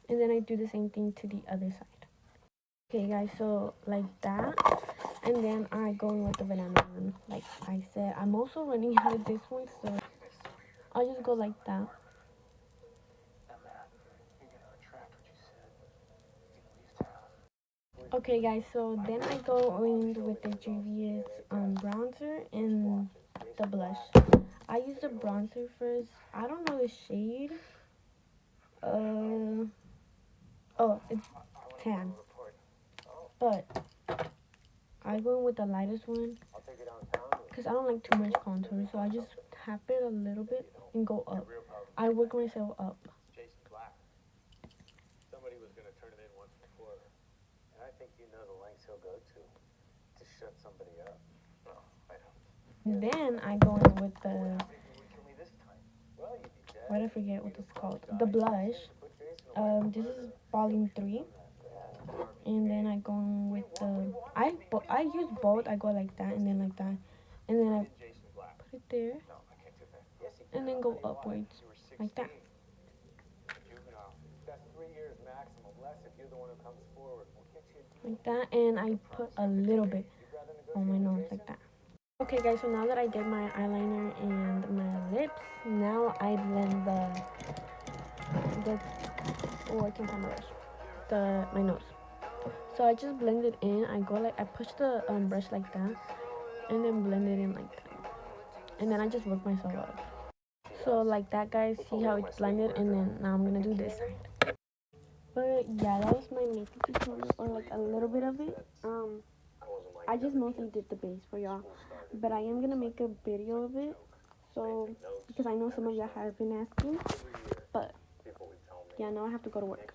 And then I do the same thing to the other side. Okay, guys, so like that, and then I go in with the banana one. Like I said, I'm also running out of this one, so I'll just go like that. Okay, guys, so then I go in with the GRWM bronzer and the blush. I use the bronzer first. I don't know the shade. Oh, it's tan. But I go in with the lightest one because I don't like too much contour, so I just tap it a little bit and go up. I work myself up. Somebody was going to turn it in once before, and I think you know the lengths he'll go to shut somebody up. No, I don't. Then I go in with the, why did I forget what it's called? The blush. This is volume 3. And then I go in with the, I use both. I go like that and then like that. And then I put it there. And then go upwards. Like that. Like that. And I put a little bit on my nose like that. Okay, guys, so now that I did my eyeliner and my lips, now I blend I can't find my brush. My nose. So I just blend it in. I push the brush like that, and then blend it in like that. And then I just work myself up. So like that, guys, see how it's blended, and then now I'm gonna do this side. But yeah, that was my makeup tutorial, or like a little bit of it. I just mostly did the base for y'all, but I am gonna make a video of it, so because I know some of y'all have been asking. But yeah, now I have to go to work.